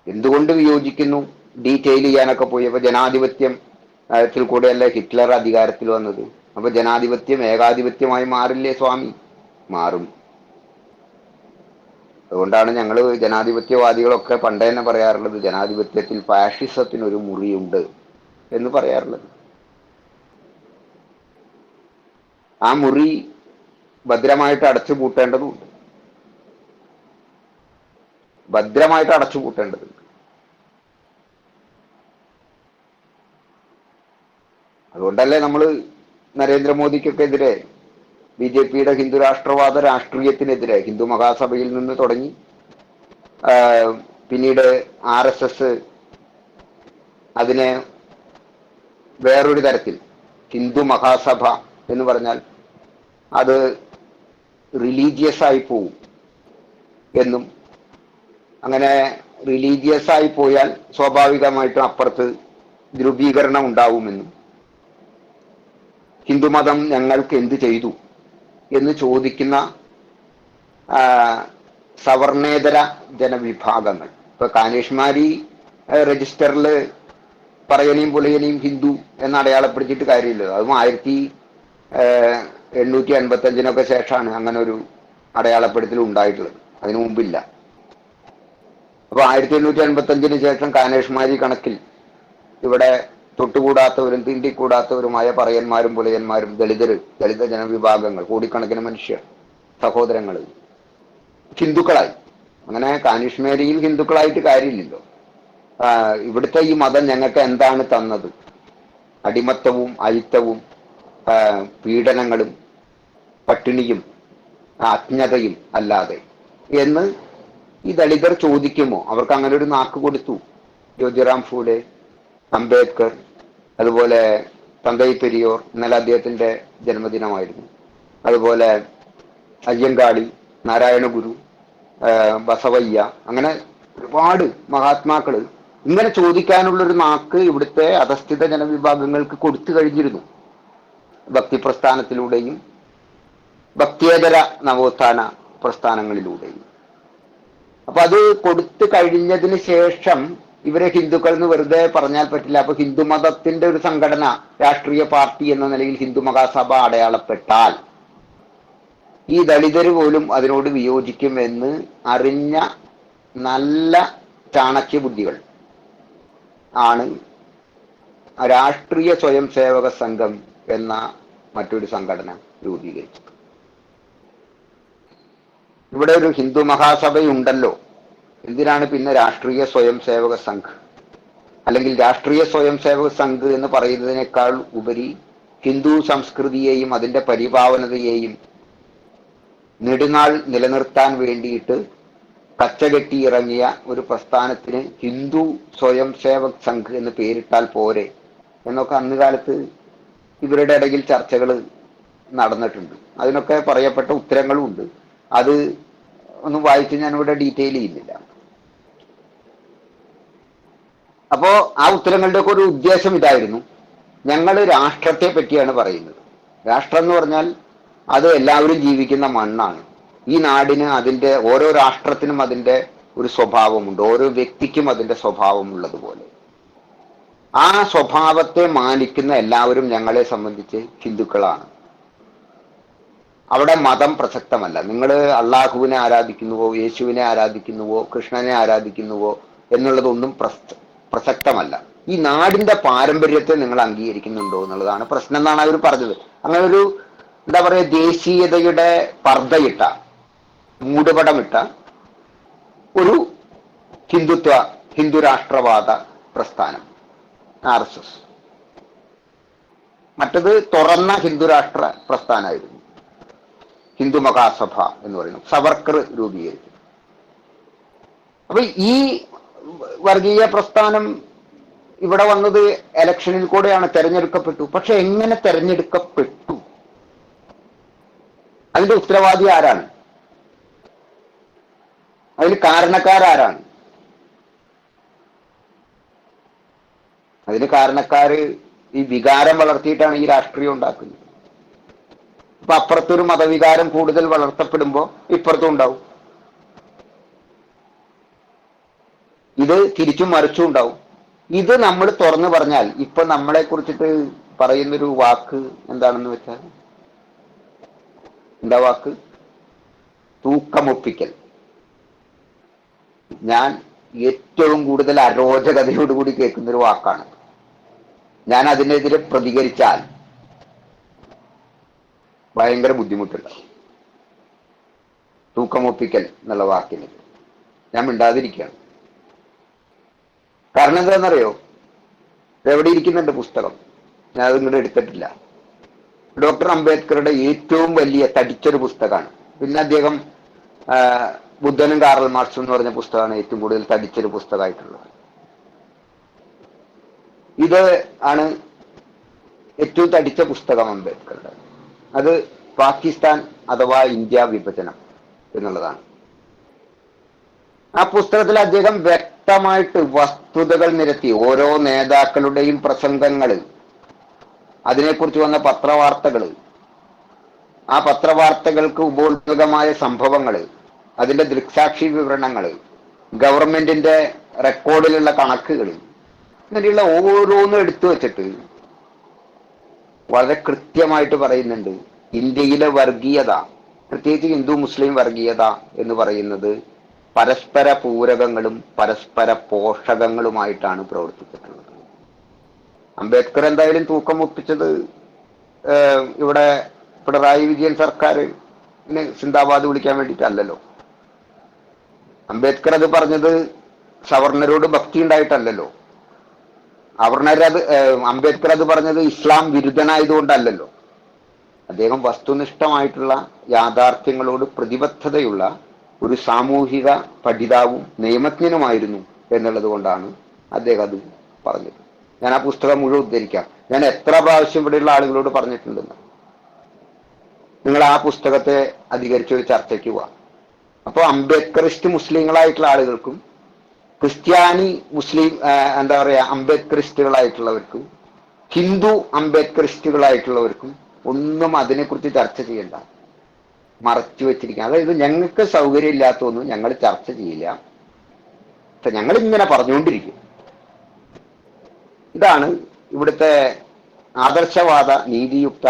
Speaker 1: എന്തുകൊണ്ട് വിയോജിക്കുന്നു? ഡീറ്റെയിൽ ചെയ്യാനൊക്കെ പോയി. അപ്പൊ ജനാധിപത്യത്തിൽ കൂടെയല്ല ഹിറ്റ്ലർ അധികാരത്തിൽ വന്നത്. അപ്പൊ ജനാധിപത്യം ഏകാധിപത്യമായി മാറില്ലേ സ്വാമി? മാറും. അതുകൊണ്ടാണ് ഞങ്ങൾ ജനാധിപത്യവാദികളൊക്കെ പണ്ടേ തന്നെ പറയാറുള്ളത്, ജനാധിപത്യത്തിൽ ഫാഷിസത്തിനൊരു മുറിയുണ്ട് എന്ന് പറയാറുള്ളത്. ആ മുറി ഭദ്രമായിട്ട് അടച്ചുപൂട്ടേണ്ടതുണ്ട്. ഭദ്രമായിട്ട് അടച്ചുപൂട്ടേണ്ടതുണ്ട്. അതുകൊണ്ടല്ലേ നമ്മൾ നരേന്ദ്രമോദിക്കൊക്കെ എതിരെ, BJP-യുടെ ഹിന്ദു രാഷ്ട്രവാദ രാഷ്ട്രീയത്തിനെതിരെ, ഹിന്ദു മഹാസഭയിൽ നിന്ന് തുടങ്ങി പിന്നീട് RSS അതിനെ വേറൊരു തരത്തിൽ ഹിന്ദു മഹാസഭ എന്ന് പറഞ്ഞാൽ അത് റിലീജിയസ് ആയി പോവും എന്നും, അങ്ങനെ റിലീജിയസ് ആയി പോയാൽ സ്വാഭാവികമായിട്ടും അപ്പുറത്ത് ധ്രുവീകരണം ഉണ്ടാവുമെന്നും, ഹിന്ദുമതം ഞങ്ങൾക്ക് എന്ത് ചെയ്തു എന്ന് ചോദിക്കുന്ന സവർണേതര ജനവിഭാഗങ്ങൾ, ഇപ്പൊ കാനേഷ്മാരി രജിസ്റ്ററിൽ പറയനെയും പുലയനെയും ഹിന്ദു എന്ന് അടയാളപ്പെടുത്തിയിട്ട് കാര്യമില്ല. അതും 1855 ശേഷമാണ് അങ്ങനെ ഒരു അടയാളപ്പെടുത്തൽ ഉണ്ടായിട്ടുള്ളത്, അതിനു മുമ്പില്ല. അപ്പൊ 1855 ശേഷം കാനേഷ്മാരി കണക്കിൽ ഇവിടെ തൊട്ടുകൂടാത്തവരും തീണ്ടിക്കൂടാത്തവരുമായ പറയന്മാരും പുലയന്മാരും ദളിത ജനവിഭാഗങ്ങൾ, കോടിക്കണക്കിന് മനുഷ്യർ, സഹോദരങ്ങൾ ഹിന്ദുക്കളായി. അങ്ങനെ കാനേഷ്മാരിയിൽ ഹിന്ദുക്കളായിട്ട് കാര്യമില്ലല്ലോ. ഇവിടുത്തെ ഈ മതം ഞങ്ങൾക്ക് എന്താണ് തന്നത്? അടിമത്തവും അയിത്തവും പീഡനങ്ങളും പട്ടിണിയും അജ്ഞതയും അല്ലാതെ എന്ന് ഈ ദളിതർ ചോദിക്കുമോ? അവർക്ക് അങ്ങനെ ഒരു നാക്ക് കൊടുത്തു ജ്യോതിറാം ഫൂലെ, അംബേദ്കർ, അതുപോലെ തന്തൈ പെരിയോർ, ഇന്നലെ അദ്ദേഹത്തിന്റെ ജന്മദിനമായിരുന്നു, അതുപോലെ അയ്യങ്കാളി, നാരായണ ഗുരു, ബസവയ്യ, അങ്ങനെ ഒരുപാട് മഹാത്മാക്കള് ഇങ്ങനെ ചോദിക്കാനുള്ളൊരു നാക്ക് ഇവിടുത്തെ അധസ്ഥിത ജനവിഭാഗങ്ങൾക്ക് കൊടുത്തു കഴിഞ്ഞിരുന്നു, ഭക്തിപ്രസ്ഥാനത്തിലൂടെയും ഭക്തിയേതര നവോത്ഥാന പ്രസ്ഥാനങ്ങളിലൂടെയും. അപ്പൊ അത് കൊടുത്തു കഴിഞ്ഞതിന് ശേഷം ഇവരെ ഹിന്ദുക്കൾ എന്ന് വെറുതെ പറഞ്ഞാൽ പറ്റില്ല. അപ്പൊ ഹിന്ദുമതത്തിന്റെ ഒരു സംഘടന, രാഷ്ട്രീയ പാർട്ടി എന്ന നിലയിൽ ഹിന്ദു മഹാസഭ അടയാളപ്പെട്ടാൽ ഈ ദളിതർ പോലും അതിനോട് വിയോജിക്കുമെന്ന് അറിഞ്ഞ നല്ല ചാണക്യ ബുദ്ധികൾ ആണ് രാഷ്ട്രീയ സ്വയം സേവക സംഘം എന്ന മറ്റൊരു സംഘടന രൂപീകരിച്ചത്. ഇവിടെ ഒരു ഹിന്ദു മഹാസഭയുണ്ടല്ലോ, എന്തിനാണ് പിന്നെ രാഷ്ട്രീയ സ്വയം സേവക സംഘ്? അല്ലെങ്കിൽ രാഷ്ട്രീയ സ്വയം സേവക സംഘ് എന്ന് പറയുന്നതിനേക്കാൾ ഉപരി ഹിന്ദു സംസ്കൃതിയെയും അതിന്റെ പരിപാവനതയെയും നെടുനാൾ നിലനിർത്താൻ വേണ്ടിയിട്ട് കച്ചകെട്ടി ഇറങ്ങിയ ഒരു പ്രസ്ഥാനത്തിന് ഹിന്ദു സ്വയം സേവക് സംഘ് എന്ന് പേരിട്ടാൽ പോരെ എന്നൊക്കെ അന്ന് കാലത്ത് ഇവരുടെ ഇടയിൽ ചർച്ചകൾ നടന്നിട്ടുണ്ട്. അതിനൊക്കെ പറയപ്പെട്ട ഉത്തരങ്ങളും ഉണ്ട്. അത് ഒന്നും വായിച്ച് ഞാനിവിടെ ഡീറ്റെയിൽ ചെയ്യുന്നില്ല. അപ്പോ ആ ഉത്തരങ്ങളുടെയൊക്കെ ഒരു ഉദ്ദേശം ഇതായിരുന്നു: ഞങ്ങൾ രാഷ്ട്രത്തെ പറ്റിയാണ് പറയുന്നത്. രാഷ്ട്രം എന്ന് പറഞ്ഞാൽ അത് എല്ലാവരും ജീവിക്കുന്ന മണ്ണാണ്. ഈ നാടിന് അതിൻ്റെ, ഓരോ രാഷ്ട്രത്തിനും അതിൻ്റെ ഒരു സ്വഭാവമുണ്ട്, ഓരോ വ്യക്തിക്കും അതിൻ്റെ സ്വഭാവമുള്ളതുപോലെ ആ സ്വഭാവത്തെ മാനിക്കുന്ന എല്ലാവരും ഞങ്ങളെ സംബന്ധിച്ച് ഹിന്ദുക്കളാണ്. അവിടെ മതം പ്രസക്തമല്ല. നിങ്ങൾ അള്ളാഹുവിനെ ആരാധിക്കുന്നുവോ, യേശുവിനെ ആരാധിക്കുന്നുവോ, കൃഷ്ണനെ ആരാധിക്കുന്നുവോ എന്നുള്ളതൊന്നും പ്രസക്തമല്ല. ഈ നാടിന്റെ പാരമ്പര്യത്തെ നിങ്ങൾ അംഗീകരിക്കുന്നുണ്ടോ എന്നുള്ളതാണ് പ്രശ്നം എന്നാണ് അവർ പറഞ്ഞത്. അങ്ങനെ ഒരു എന്താ പറയുക, ദേശീയതയുടെ പർദ്ദയിട്ട, മൂടുപടമിട്ട ഒരു ഹിന്ദു രാഷ്ട്രവാദ പ്രസ്ഥാനം RSS. മറ്റത് തുറന്ന ഹിന്ദു രാഷ്ട്ര പ്രസ്ഥാനമായിരുന്നു, ഹിന്ദു മഹാസഭ എന്ന് പറയുന്നത് സവർക്കർ രൂപീകരിച്ചു. അപ്പൊ ഈ വർഗീയ പ്രസ്ഥാനം ഇവിടെ വന്നത് ഇലക്ഷനിൽ കൂടെയാണ്, തെരഞ്ഞെടുക്കപ്പെട്ടു. പക്ഷെ എങ്ങനെ തെരഞ്ഞെടുക്കപ്പെട്ടു? അതിന്റെ ഉത്തരവാദി ആരാണ്? അതിന് കാരണക്കാരാരാണ്? അതിന് കാരണക്കാര് ഈ വികാരം വളർത്തിയിട്ടാണ് ഈ രാഷ്ട്രീയം ഉണ്ടാക്കുന്നത്. അപ്പൊ അപ്പുറത്തൊരു മതവികാരം കൂടുതൽ വളർത്തപ്പെടുമ്പോ ഇപ്പുറത്തും ഉണ്ടാവും. ഇത് തിരിച്ചും മറിച്ചും ഉണ്ടാവും. ഇത് നമ്മൾ തുറന്നു പറഞ്ഞാൽ, ഇപ്പൊ നമ്മളെ കുറിച്ചിട്ട് പറയുന്നൊരു വാക്ക് എന്താണെന്ന് വെച്ചാൽ, എന്താ വാക്ക്? തൂക്കമൊപ്പിക്കൽ. ഞാൻ ഏറ്റവും കൂടുതൽ അരോചകതയോടുകൂടി കേൾക്കുന്നൊരു വാക്കാണ്. ഞാൻ അതിനെതിരെ പ്രതികരിച്ചാൽ ഭയങ്കര ബുദ്ധിമുട്ടുണ്ടാവും. തൂക്കമൊപ്പിക്കൽ എന്നുള്ള വാക്കിന് ഞാൻ മിണ്ടാതിരിക്കുകയാണ്. കാരണം എന്താണെന്നറിയോ? എവിടെ ഇരിക്കുന്നുണ്ട് പുസ്തകം, ഞാൻ അതിങ്ങോട്ട് എടുത്തിട്ടില്ല. ഡോക്ടർ അംബേദ്കറുടെ ഏറ്റവും വലിയ തടിച്ചൊരു പുസ്തകമാണ്. പിന്നെ അദ്ദേഹം ബുദ്ധനും കാറൽ മാർക്സും എന്ന് പറഞ്ഞ പുസ്തകമാണ് ഏറ്റവും കൂടുതൽ തടിച്ചൊരു പുസ്തകമായിട്ടുള്ളത്. ഇത് ആണ് ഏറ്റവും തടിച്ച പുസ്തകം അംബേദ്കറുടെ. അത് പാകിസ്ഥാൻ അഥവാ ഇന്ത്യ വിഭജനം എന്നുള്ളതാണ്. ആ പുസ്തകത്തിൽ അദ്ദേഹം വ്യക്തമായിട്ട് വസ്തുതകൾ നിരത്തി, ഓരോ നേതാക്കളുടെയും പ്രസംഗങ്ങൾ, അതിനെക്കുറിച്ച് വന്ന പത്രവാർത്തകൾ, ആ പത്രവാർത്തകൾക്ക് ഉപോത്ബലകമായ സംഭവങ്ങൾ, അതിന്റെ ദൃക്സാക്ഷി വിവരണങ്ങൾ, ഗവൺമെന്റിന്റെ റെക്കോർഡിലുള്ള കണക്കുകൾ, ഇങ്ങനെയുള്ള ഓരോന്നും എടുത്തു വെച്ചിട്ട് വളരെ കൃത്യമായിട്ട് പറയുന്നുണ്ട് ഇന്ത്യയിലെ വർഗീയത, പ്രത്യേകിച്ച് ഹിന്ദു മുസ്ലിം വർഗീയത എന്ന് പറയുന്നത് പരസ്പര പൂരകങ്ങളും പരസ്പര പോഷകങ്ങളുമായിട്ടാണ് പ്രവർത്തിച്ചിട്ടുള്ളത്. അംബേദ്കർ എന്തായാലും തൂക്കം ഒപ്പിച്ചത് ഇവിടെ പിണറായി വിജയൻ സർക്കാരിന് സിന്ദാബാദ് വിളിക്കാൻ വേണ്ടിയിട്ടല്ലല്ലോ. അംബേദ്കർ അത് പറഞ്ഞത് സവർണരോട് ഭക്തി ഉണ്ടായിട്ടല്ലല്ലോ. അംബേദ്കർ അത് പറഞ്ഞത് ഇസ്ലാം വിരുദ്ധനായതുകൊണ്ടല്ലല്ലോ. അദ്ദേഹം വസ്തുനിഷ്ഠമായിട്ടുള്ള യാഥാർത്ഥ്യങ്ങളോട് പ്രതിബദ്ധതയുള്ള ഒരു സാമൂഹിക പഠിതാവും നിയമജ്ഞനുമായിരുന്നു എന്നുള്ളത് കൊണ്ടാണ് അദ്ദേഹം അത് പറഞ്ഞത്. ഞാൻ ആ പുസ്തകം മുഴുവൻ ഉദ്ധരിക്കാം. ഞാൻ എത്ര പ്രാവശ്യം ഇവിടെയുള്ള ആളുകളോട് പറഞ്ഞിട്ടുണ്ടെന്ന്. നിങ്ങൾ ആ പുസ്തകത്തെ അധികരിച്ച് ഒരു ചർച്ചയ്ക്ക് പോവാം. അപ്പോൾ അംബേദ്കറിസ്റ്റ് മുസ്ലിങ്ങളായിട്ടുള്ള ആളുകൾക്കും ക്രിസ്ത്യാനി മുസ്ലിം എന്താ പറയാ അംബേദ്കറിസ്റ്റുകളായിട്ടുള്ളവർക്കും ഹിന്ദു അംബേദ്കറിസ്റ്റുകളായിട്ടുള്ളവർക്കും ഒന്നും അതിനെക്കുറിച്ച് ചർച്ച ചെയ്യണ്ട, മറച്ചു വെച്ചിരിക്കുക. അതായത് ഞങ്ങൾക്ക് സൗകര്യം ഇല്ലാത്തൊന്നും ഞങ്ങൾ ചർച്ച ചെയ്യില്ല, പക്ഷെ ഞങ്ങൾ ഇങ്ങനെ പറഞ്ഞുകൊണ്ടിരിക്കും. ഇതാണ് ഇവിടുത്തെ ആദർശവാദ നീതിയുക്ത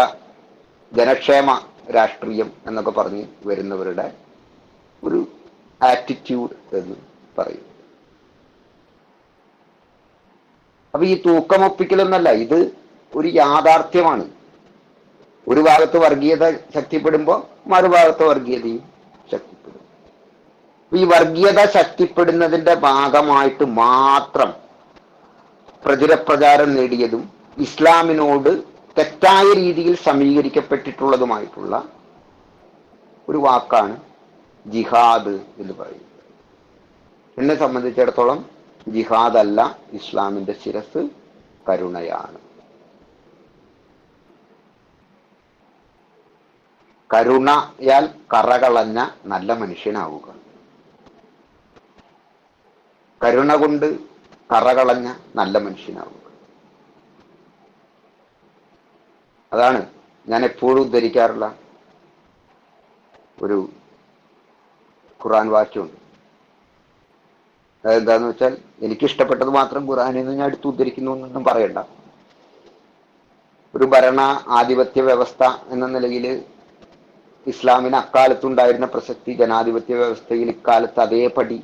Speaker 1: ജനക്ഷേമ രാഷ്ട്രീയം എന്നൊക്കെ പറഞ്ഞ് വരുന്നവരുടെ ഒരു ആറ്റിറ്റ്യൂഡ് എന്ന് പറയും. അപ്പൊ ഈ തൂക്കമൊപ്പിക്കലൊന്നല്ല, ഇത് ഒരു യാഥാർത്ഥ്യമാണ്. ഒരു ഭാഗത്ത് വർഗീയത ശക്തിപ്പെടുമ്പോൾ മറുഭാഗത്ത് വർഗീയതയും ശക്തിപ്പെടും. ഈ വർഗീയത ശക്തിപ്പെടുന്നതിന്റെ ഭാഗമായിട്ട് മാത്രം പ്രചാരം നേടിയതും ഇസ്ലാമിനോട് തെറ്റായ രീതിയിൽ സമീകരിക്കപ്പെട്ടിട്ടുള്ളതുമായിട്ടുള്ള ഒരു വാക്കാണ് ജിഹാദ് എന്ന് പറയുന്നത്. എന്നെ സംബന്ധിച്ചിടത്തോളം ജിഹാദ് അല്ല ഇസ്ലാമിന്റെ ശിരസ്, കരുണയാണ്. കരുണയാൽ കറകളഞ്ഞ നല്ല മനുഷ്യനാവുക. കരുണ കൊണ്ട് കറകളഞ്ഞ നല്ല മനുഷ്യനാവുക. അതാണ് ഞാൻ എപ്പോഴും ഉദ്ധരിക്കാറുള്ള ഒരു ഖുർആൻ വാക്യമുണ്ട്. അതെന്താന്ന് വെച്ചാൽ, എനിക്കിഷ്ടപ്പെട്ടത് മാത്രം ഖുർആനിൽ നിന്ന് ഞാൻ എടുത്ത് ഉദ്ധരിക്കുന്നു എന്നൊന്നും പറയണ്ട. ഒരു ഭരണ ആധിപത്യ വ്യവസ്ഥ എന്ന നിലയിൽ ഇസ്ലാമിന് അക്കാലത്തുണ്ടായിരുന്ന പ്രസക്തി ജനാധിപത്യ വ്യവസ്ഥയിൽ ഇക്കാലത്ത് അതേപടി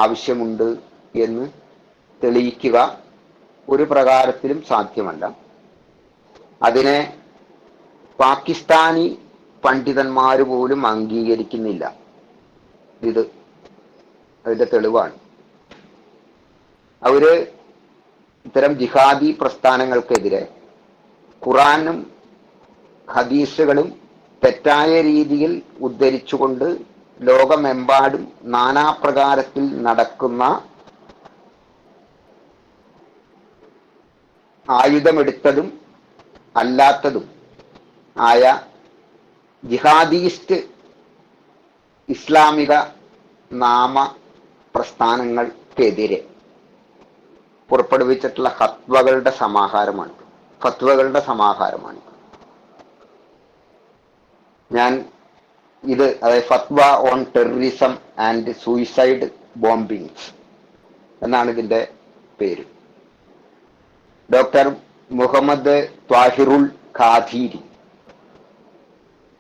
Speaker 1: ആവശ്യമുണ്ട് എന്ന് തെളിയിക്കുക ഒരു പ്രകാരത്തിലും സാധ്യമല്ല. അതിനെ പാകിസ്ഥാനി പണ്ഡിതന്മാർ പോലും അംഗീകരിക്കുന്നില്ല. ഇത് അതിന്റെ തെളിവാണ്. അവര് ഇത്തരം ജിഹാദി പ്രസ്ഥാനങ്ങൾക്കെതിരെ ഖുറാനും ഹദീസുകളും തെറ്റായ രീതിയിൽ ഉദ്ധരിച്ചുകൊണ്ട് ലോകമെമ്പാടും നാനാപ്രകാരത്തിൽ നടക്കുന്ന ആയുധമെടുത്തതും അല്ലാത്തതും ആയ ജിഹാദിസ്റ്റ് ഇസ്ലാമിക നാമ പ്രസ്ഥാനങ്ങൾക്കെതിരെ പുറപ്പെടുവിച്ചിട്ടുള്ള ഫത്വകളുടെ സമാഹാരമാണ്. ഞാൻ ഇത്, അതായത് ഫത്വ on terrorism and suicide bombings എന്നാണ് ഇതിന്റെ പേര്. ഡോക്ടർ മുഹമ്മദ് ത്വാഹിറുൽ ഖാദീരി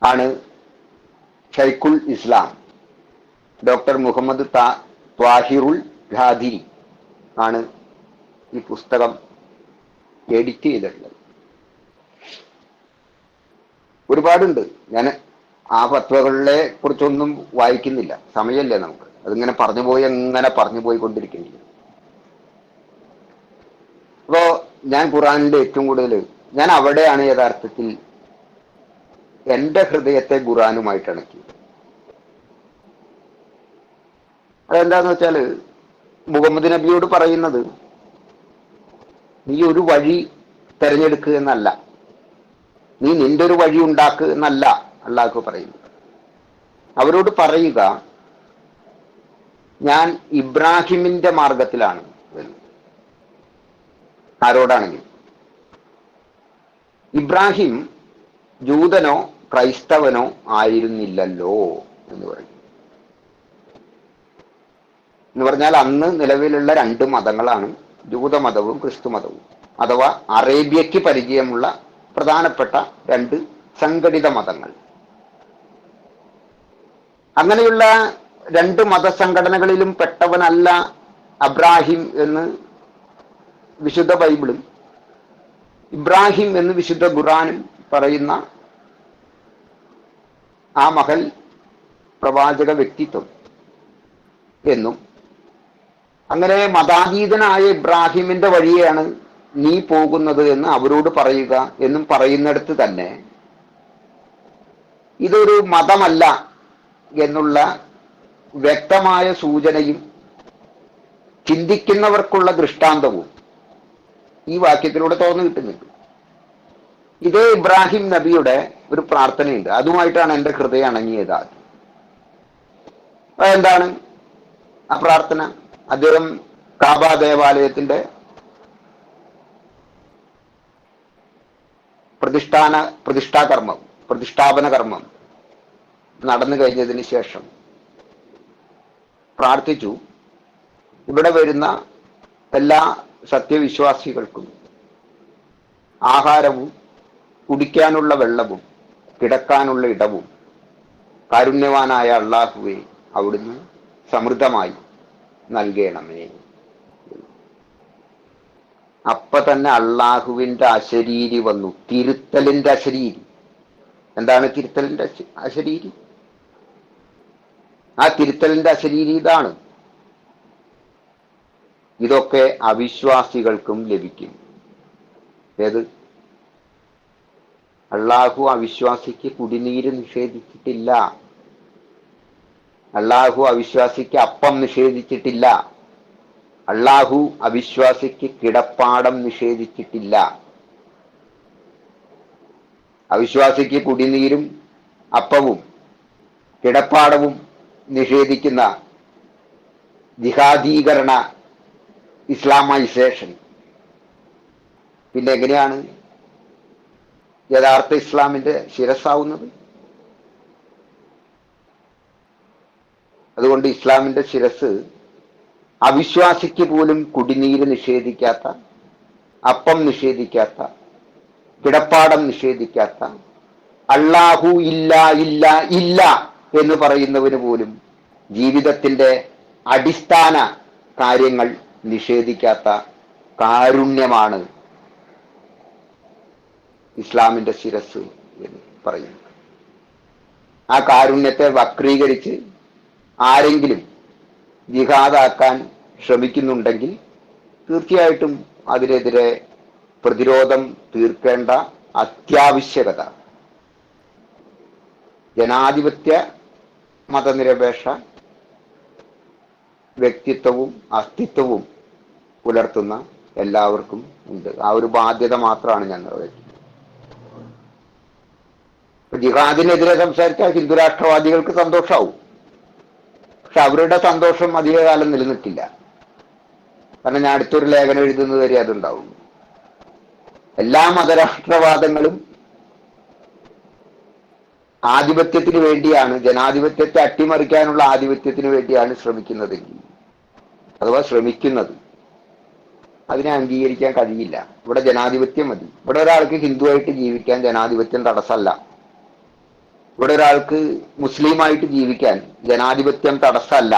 Speaker 1: ആണ് ഷൈഖുൽ ഇസ്ലാം. ഡോക്ടർ മുഹമ്മദ് ത്വാഹിറുൽ ഖാദീരി ആണ് ഈ പുസ്തകം എഡിറ്റ് ചെയ്തിട്ടുള്ളത്. ഒരുപാടുണ്ട്. ഞാൻ ആ ഫത്വകളെ കുറിച്ചൊന്നും വായിക്കുന്നില്ല, സമയമല്ലേ നമുക്ക്. അതിങ്ങനെ പറഞ്ഞു പോയിക്കൊണ്ടിരിക്കുന്നില്ല. അപ്പോ ഞാൻ ഖുറാനിലെ ഏറ്റവും കൂടുതൽ ഞാൻ അവിടെയാണ് യഥാർത്ഥത്തിൽ എന്റെ ഹൃദയത്തെ ഖുറാനുമായിട്ട് ഇണക്കി. അതെന്താന്ന് വെച്ചാല് മുഹമ്മദ് നബിയോട് പറയുന്നത് നീ ഒരു വഴി തെരഞ്ഞെടുക്കുക എന്നല്ല, നീ നിന്റെ ഒരു വഴി ഉണ്ടാക്കുക എന്നല്ല അള്ളാഹു പറയുന്നത്. അവരോട് പറയുക ഞാൻ ഇബ്രാഹിമിന്റെ മാർഗത്തിലാണ് എന്ന്. ആരോടാണെങ്കിൽ ഇബ്രാഹിം ജൂതനോ ക്രൈസ്തവനോ ആയിരുന്നില്ലല്ലോ എന്ന് പറയും. എന്ന് പറഞ്ഞാൽ അന്ന് നിലവിലുള്ള രണ്ട് മതങ്ങളാണ് ജൂതമതവും ക്രിസ്തുമതവും, അഥവാ അറേബ്യയ്ക്ക് പരിചയമുള്ള പ്രധാനപ്പെട്ട രണ്ട് സംഘടിത മതങ്ങൾ. അങ്ങനെയുള്ള രണ്ട് മതസംഘടനകളിലും പെട്ടവനല്ല അബ്രാഹിം എന്ന് വിശുദ്ധ ബൈബിളും ഇബ്രാഹിം എന്ന് വിശുദ്ധ ഖുറാനും പറയുന്ന ആ മഹൽ പ്രവാചക വ്യക്തിത്വം എന്നും, അങ്ങനെ മതാതീതനായ ഇബ്രാഹിമിന്റെ വഴിയാണ് നീ പോകുന്നത് എന്ന് അവരോട് പറയുക എന്നും പറയുന്നിടത്ത് തന്നെ ഇതൊരു മതമല്ല എന്നുള്ള വ്യക്തമായ സൂചനയും ചിന്തിക്കുന്നവർക്കുള്ള ദൃഷ്ടാന്തവും ഈ വാക്യത്തിലൂടെ തുറന്നു കിട്ടുന്നുണ്ട്. ഇതേ ഇബ്രാഹിം നബിയുടെ ഒരു പ്രാർത്ഥനയുണ്ട്, അതുമായിട്ടാണ് എൻ്റെ ഹൃദയം അണങ്ങിയത്. അതെന്താണ് ആ പ്രാർത്ഥന? അദ്ദേഹം കാബ ദേവാലയത്തിന്റെ പ്രതിഷ്ഠാപന കർമ്മം നടന്നു കഴിഞ്ഞതിന് ശേഷം പ്രാർത്ഥിച്ചു, ഇവിടെ വരുന്ന എല്ലാ സത്യവിശ്വാസികൾക്കും ആഹാരവും കുടിക്കാനുള്ള വെള്ളവും കിടക്കാനുള്ള ഇടവും കാരുണ്യവാനായ അള്ളാഹുവെ അവിടുന്ന് സമൃദ്ധമായി നൽകണമേ. അപ്പൊ തന്നെ അള്ളാഹുവിന്റെ അശരീരി വന്നു, തിരുത്തലിന്റെ അശരീരി. എന്താണ് തിരുത്തലിന്റെ അശരീരി? ആ തിരുത്തലിന്റെ അശരീരി ഇതാണ്: ഇതൊക്കെ അവിശ്വാസികൾക്കും ലഭിക്കും. ഏത്? അള്ളാഹു അവിശ്വാസിക്ക് കുടിനീര് നിഷേധിച്ചിട്ടില്ല, അള്ളാഹു അവിശ്വാസിക്ക് അപ്പം നിഷേധിച്ചിട്ടില്ല, അള്ളാഹു അവിശ്വാസിക്ക് കിടപ്പാടം നിഷേധിച്ചിട്ടില്ല. അവിശ്വാസിക്ക് കുടിനീരും അപ്പവും കിടപ്പാടവും നിഷേധിക്കുന്ന ജിഹാദീകരണ ഇസ്ലാമൈസേഷൻ പിന്നെ എങ്ങനെയാണ് യഥാർത്ഥ ഇസ്ലാമിന്റെ ശിരസ്സാവുന്നത്? അതുകൊണ്ട് ഇസ്ലാമിന്റെ ശിരസ് അവിശ്വാസിക്ക് പോലും കുടിനീര് നിഷേധിക്കാത്ത, അപ്പം നിഷേധിക്കാത്ത, കിടപ്പാടം നിഷേധിക്കാത്ത, അള്ളാഹു ഇല്ല ഇല്ല ഇല്ല എന്ന് പറയുന്നവന് പോലും ജീവിതത്തിന്റെ അടിസ്ഥാന കാര്യങ്ങൾ നിഷേധിക്കാത്ത കാരുണ്യമാണ് ഇസ്ലാമിന്റെ ശിരസ് എന്ന് പറയുന്നു. ആ കാരുണ്യത്തെ വക്രീകരിച്ച് ആരെങ്കിലും ജിഹാദാക്കാൻ ശ്രമിക്കുന്നുണ്ടെങ്കിൽ തീർച്ചയായിട്ടും അതിനെതിരെ പ്രതിരോധം തീർക്കേണ്ട അത്യാവശ്യകത ജനാധിപത്യ മതനിരപേക്ഷ വ്യക്തിത്വവും അസ്തിത്വവും പുലർത്തുന്ന എല്ലാവർക്കും ഉണ്ട്. ആ ഒരു ബാധ്യത മാത്രമാണ് ഞാൻ നിർവഹിക്കുന്നത്. ജിഹാദിനെതിരെ സംസാരിച്ചാൽ ഹിന്ദുരാഷ്ട്രവാദികൾക്ക് സന്തോഷമാവും, പക്ഷെ അവരുടെ സന്തോഷം അധികകാലം നിലനിൽക്കില്ല. കാരണം ഞാൻ അടുത്തൊരു ലേഖനം എഴുതുന്നത് വരെ അതുണ്ടാവും. എല്ലാ മതരാഷ്ട്രവാദങ്ങളും ആധിപത്യത്തിന് വേണ്ടിയാണ്, ജനാധിപത്യത്തെ അട്ടിമറിക്കാനുള്ള ആധിപത്യത്തിന് വേണ്ടിയാണ് ശ്രമിക്കുന്നതെങ്കിൽ, അഥവാ ശ്രമിക്കുന്നത്, അതിനെ അംഗീകരിക്കാൻ കഴിയില്ല. ഇവിടെ ജനാധിപത്യം മതി. ഇവിടെ ഒരാൾക്ക് ഹിന്ദുവായിട്ട് ജീവിക്കാൻ ജനാധിപത്യം തടസ്സമല്ല. ഇവിടെ ഒരാൾക്ക് മുസ്ലിമായിട്ട് ജീവിക്കാൻ ജനാധിപത്യം തടസ്സമല്ല.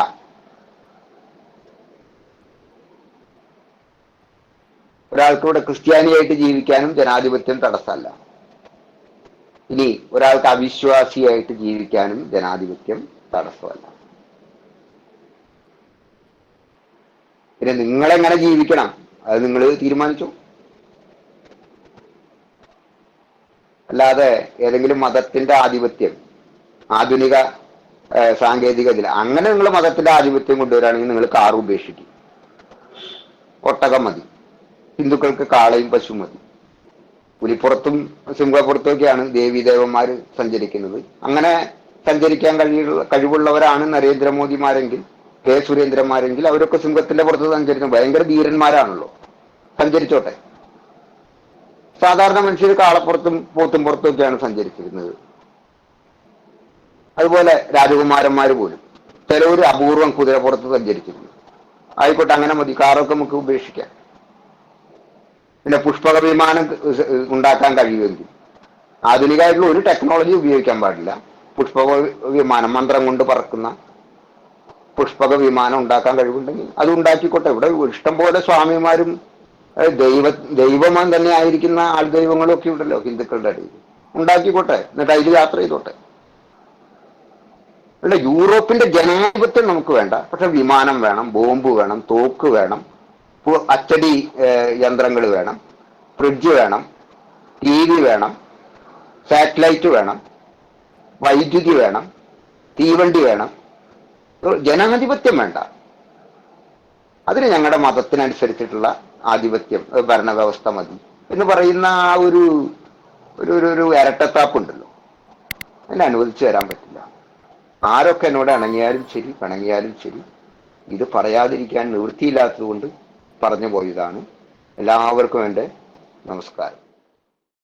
Speaker 1: ഒരാൾക്ക് ഇവിടെ ക്രിസ്ത്യാനിയായിട്ട് ജീവിക്കാനും ജനാധിപത്യം തടസ്സമല്ല. ഇനി ഒരാൾക്ക് അവിശ്വാസിയായിട്ട് ജീവിക്കാനും ജനാധിപത്യം തടസ്സമല്ല. പിന്നെ നിങ്ങളെങ്ങനെ ജീവിക്കണം അത് നിങ്ങൾ തീരുമാനിച്ചു. അല്ലാതെ ഏതെങ്കിലും മതത്തിന്റെ ആധിപത്യം, ആധുനിക സാങ്കേതികതയിൽ അങ്ങനെ നിങ്ങൾ മതത്തിന്റെ ആധിപത്യം കൊണ്ടുവരികയാണെങ്കിൽ നിങ്ങൾ കാർ ഉപേക്ഷിക്കും, ഒട്ടകം മതി, ഹിന്ദുക്കൾക്ക് കാളയും പശു മതി. പുലിപ്പുറത്തും സിംഹപ്പുറത്തും ഒക്കെയാണ് ദേവീദേവന്മാർ സഞ്ചരിക്കുന്നത്. അങ്ങനെ സഞ്ചരിക്കാൻ കഴിവുള്ളവരാണ് നരേന്ദ്രമോദിമാരെങ്കിൽ, കെ സുരേന്ദ്രന്മാരെങ്കിൽ അവരൊക്കെ സിംഹത്തിന്റെ പുറത്ത് സഞ്ചരിക്കുന്നു. ഭയങ്കര ധീരന്മാരാണല്ലോ, സഞ്ചരിച്ചോട്ടെ. സാധാരണ മനുഷ്യർ കാളപ്പുറത്തും പോത്തും പുറത്തും ഒക്കെയാണ് സഞ്ചരിച്ചിരുന്നത്. അതുപോലെ രാജകുമാരന്മാർ പോലും ചിലവർ അപൂർവം കുതിരപ്പുറത്ത് സഞ്ചരിച്ചിരുന്നു. ആയിക്കോട്ടെ, അങ്ങനെ മതി, കാറൊക്കെ നമുക്ക് ഉപേക്ഷിക്കാം. പിന്നെ പുഷ്പക വിമാനം ഉണ്ടാക്കാൻ കഴിയുമെങ്കിൽ ആധുനികമായിട്ടുള്ള ഒരു ടെക്നോളജി ഉപയോഗിക്കാൻ പാടില്ല. പുഷ്പക വിമാനം, മന്ത്രം കൊണ്ട് പറക്കുന്ന പുഷ്പക വിമാനം ഉണ്ടാക്കാൻ കഴിവുണ്ടെങ്കിൽ അത് ഉണ്ടാക്കിക്കോട്ടെ. ഇവിടെ ഇഷ്ടംപോലെ സ്വാമിമാരും ദൈവമാൻ തന്നെ ആയിരിക്കുന്ന ആൾ ദൈവങ്ങളും ഒക്കെ ഉണ്ടല്ലോ ഹിന്ദുക്കളുടെ ഇടയിൽ. ഉണ്ടാക്കിക്കോട്ടെ, എന്നിട്ട് അതിൽ യാത്ര ചെയ്തോട്ടെ. അല്ല, യൂറോപ്പിന്റെ ജനാധിപത്യം നമുക്ക് വേണ്ട. പക്ഷെ വിമാനം വേണം, ബോംബ് വേണം, തോക്ക് വേണം, അച്ചടി യന്ത്രങ്ങൾ വേണം, ഫ്രിഡ്ജ് വേണം, TV വേണം, സാറ്റലൈറ്റ് വേണം, വൈദ്യുതി വേണം, തീവണ്ടി വേണം. ജനാധിപത്യം വേണ്ട. അതിന് ഞങ്ങളുടെ മതത്തിനനുസരിച്ചിട്ടുള്ള ആധിപത്യം, ഭരണവ്യവസ്ഥ മതി എന്ന് പറയുന്ന ആ ഒരു ഇരട്ടത്താപ്പുണ്ടല്ലോ, അതിനെ അനുവദിച്ചു തരാൻ പറ്റില്ല. ആരൊക്കെ എന്നോട് ഇണങ്ങിയാലും ശരി പിണങ്ങിയാലും ശരി, ഇത് പറയാതിരിക്കാൻ നിവൃത്തിയില്ലാത്തത് കൊണ്ട് പറഞ്ഞു പോയതാണ്. എല്ലാവർക്കും എൻ്റെ നമസ്കാരം.